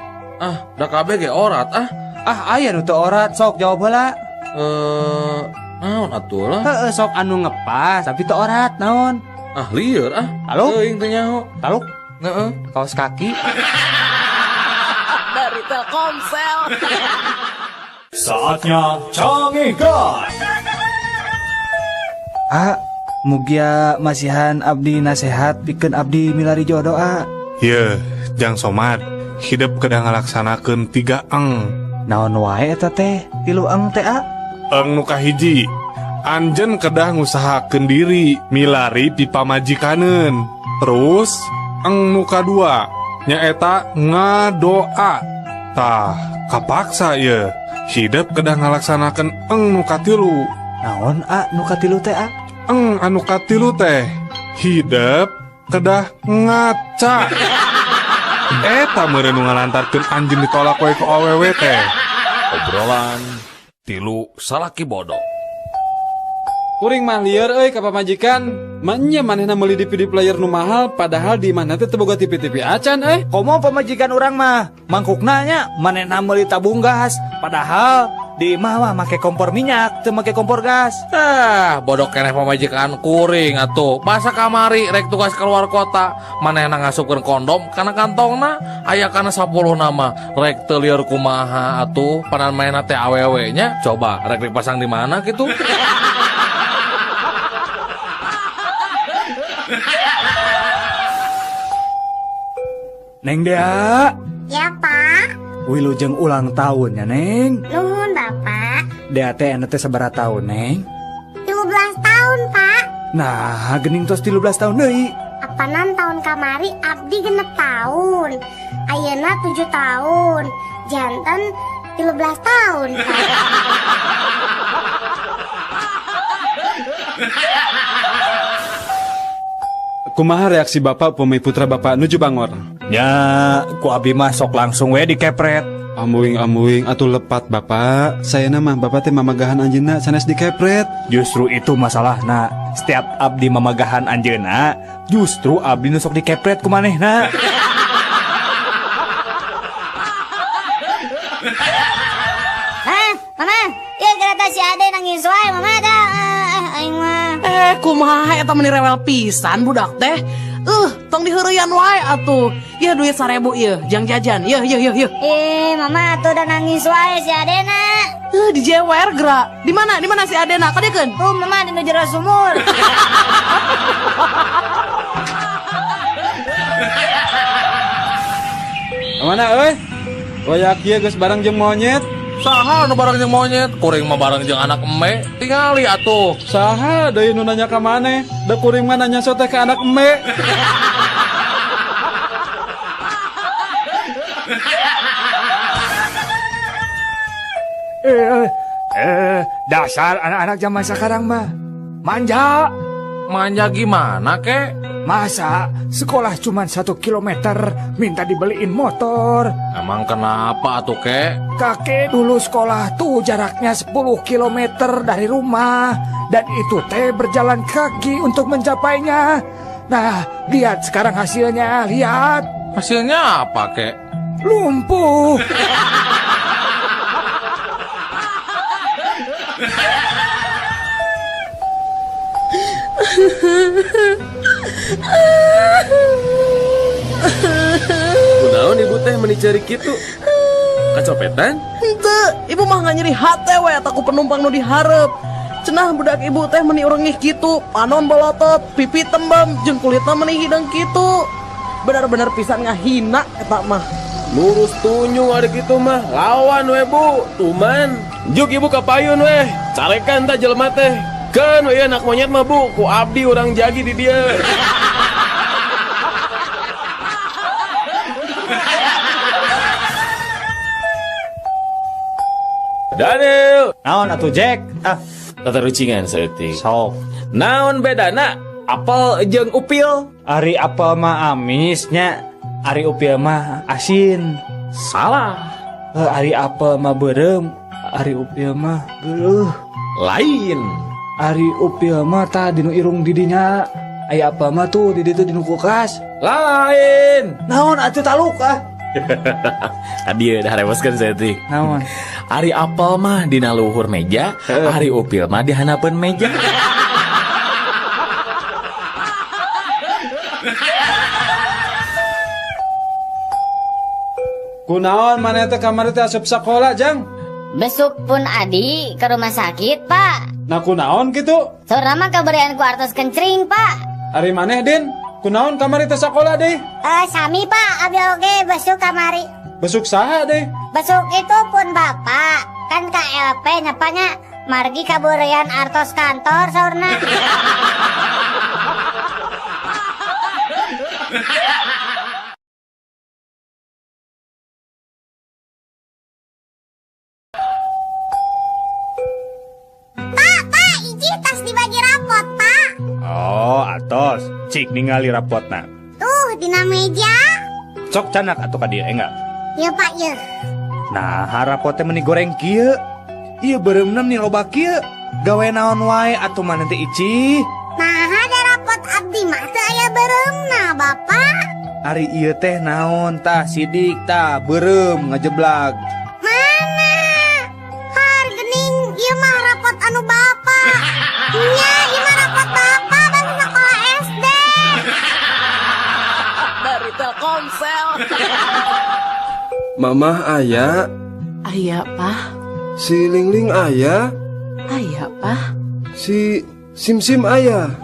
Q: Da kabeh ge orat ah.
G: Aya nu teu orat sok jawab heula.
Q: Naon atuh lah?
G: Heeh sok anu ngepas tapi teu orat naon?
Q: Lieur ah.
G: Taluk?
Q: Teuing teh nyaho.
G: Taluk?
Q: Heeh.
G: Kaos kaki.
C: Dari Telkomsel.
I: Saatnya Canggih God.
G: Mugia masihan abdi nasehat pikeun abdi milari jodoh
R: Ye, Jang Somad, hidup kedah ngalaksanakeun 3 eng.
G: Naon wae eta teh? 3 eng teh
R: Eng nu kahiji, anjeun kedah ngusahakeun diri milari pipa majikaneun. Terus eng nu kadua nyaeta ngadoa. Tah, kapaksa ye. Hidup kedah ngalaksanakeun eng nu katilu.
G: Naon nu katilu teh
R: Eng anu katilu teh hidup kedah ngaca. Eta meureun nu ngalantarkeun anjeun ditolak wae ku awewe teh.
Q: Obrolan tilu salaki bodoh.
P: Kuring mah lieur euy ka pamajikan. Manya manehna meuli DVD player nu mahal padahal di mana teh teu boga TV acan
G: Komo pamajikan urang mah mangkukna nya manehna meuli tabung gas padahal di mah make kompor minyak teu make kompor gas.
Q: Bodoh keneh pamajikan kuring atuh. Basa kamari rek tugas keluar kota, manehna ngasupkeun kondom kana kantongna, aya kana 10 nama. Rek teu lieur kumaha atuh, panan mainna teh awewe nya. Coba rek dipasang di mana kitu?
G: Neng Dea.
A: Ya, Pak.
G: Wilujeng ulang tahun ya, Neng.
A: Nuhun, Bapak.
G: Dea teh anu teh sabaraha tahun, Neng?
A: 13 tahun, Pak.
G: Nah, geuning tos 13 tahun deui.
A: Apanan tahun kamari abdi genep tahun. Ayeuna 7 tahun. Janten 13 tahun, Pak.
P: Kumaha reaksi bapak pemain putra bapak nuju bangor?
G: Ya, ku abdi mah sok langsung we dikepret.
P: Amuing atuh lepat bapak. Saya mah bapak teh mamagahan anjeunna sanes dikepret.
G: Justru itu masalahna. Setiap abdi mamagahan anjeunna, justru abdi nu sok dikepret ku manehna.
B: Mama, ieu gerata si Ade nangis wae mama da. Aing mah.
N: Kumaha eta meni rewel pisan budak teh. Tong diheureyan wae atuh. Ieu duit 1000 ieu, jang jajan. Ieu.
B: Mama atuh da nangis wae si Adena.
N: Dijewer geura. Di mana si Adena? Kadeukeun.
B: Mama di jero sumur.
P: Mana euy? Oyak ieu geus bareng jeung monyet.
Q: Saha nu bareng jeung monyet? Kuring mah bareng jeung anak eme. Tingali atuh.
P: Saha deui nu nanya ka maneh? Da kuring mah nanya sote ka anak eme.
E: Dasar anak-anak zaman sekarang mah manja.
Q: Manja gimana, kek?
E: Masa sekolah cuma 1 kilometer minta dibeliin motor?
Q: Emang kenapa tuh, kek?
E: Kakek dulu sekolah tuh jaraknya 10 kilometer dari rumah. Dan itu teh berjalan kaki untuk mencapainya. Nah, lihat sekarang hasilnya, lihat.
Q: Hasilnya apa, kek?
E: Lumpuh.
K: Kunaon ibu teh menicari kitu? Kacopetan?
N: Henteu, ibu mah nggak nyeri hate we ataku penumpang nu diharap. Cenah budak ibu teh meni urang ngih kitu, panon bolotot, pipi tembam, jeung kulitna meni hidang kitu. Benar-benar pisan ngahina eta mah.
K: Lurus tunyu ada gitu mah, lawan we bu, tuman. Juk ibu kapayun weh, carekan tak jelema teh. Kan we anak monyet mah bu, ku abdi orang jagi di dia. Daniel,
G: naon atuh Jack?
K: tata rucingan seeutik.
G: Sok.
K: Naon bedana? Apel jeung upil?
G: Ari apel mah amisnya, ari upil mah asin.
K: Salah.
G: Ari apel mah beureum, ari upil mah geuleuh.
K: Lain.
G: Ari upil mah tah dinu irung didinya. Aya apel mah tuh di ditu dinu kulkas.
K: Lain.
G: Naon atuh taluk
K: Adieu dah reweskeun seeutik.
G: Naon?
K: Ari apel mah dina luhur meja, ari upil mah di hanapeun meja.
P: Kunaon maneh teh kamari teh asup sakola jang?
B: Besok pun Adi ke rumah sakit, Pak.
P: Nah kunaon gitu?
B: Saurna mah kabarian ku artos kencring, Pak.
P: Ari maneh Din? Kunaon kamari teh sakola deh?
A: Sami Pak, abi oge besok kamari.
P: Besuk saha deh?
A: Besok itu pun Bapak, kan KLP nyapanya margi kaburian artos kantor saurna. Pak, iji tas dibagi rapot, Pak.
G: Oh, atos. Cik ningali rapotna.
A: Tuh, dina meja.
G: Sok canak atuh ka dieu enggak?
A: Ya Pak, ya.
G: Nah, rapotnya meni goreng kieu. Ieu beureumna meni loba kieu. Gawe naon wae atuh maneh teh Ici.
A: Nah, ada rapot abdi mah teu aya beureumna, Bapak.
G: Ari ieu teh naon tah sidik tah beureum ngajeblak.
A: Mana? Hargening, ieu mah rapot anu Bapak. Nya, ieu mah rapot Bapak bangsa sekolah SD.
C: Dari Telkomsel.
D: Mamah aya,
N: Aya, Pah.
D: si Lingling aya,
N: Aya, Pah.
D: si Sim aya.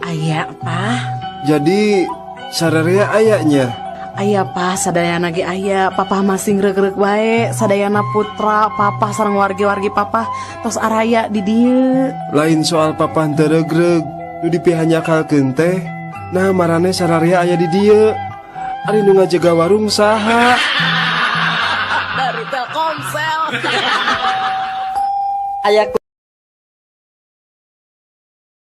N: Aya, Pah.
D: Jadi sararea ayanya.
N: Aya, Pah, sadayana ge aya. Papa masih ngreg-reg bae. Sadayana putra, papa sareng wargi-wargi papa tos araya di dieu.
D: Lain soal papa teu regreg, nu dipihanyakalkeun teh. Nah marane sararea aya di dieu. Ari nu ngajaga warung saha?
C: Dari Telkomsel.
L: Aya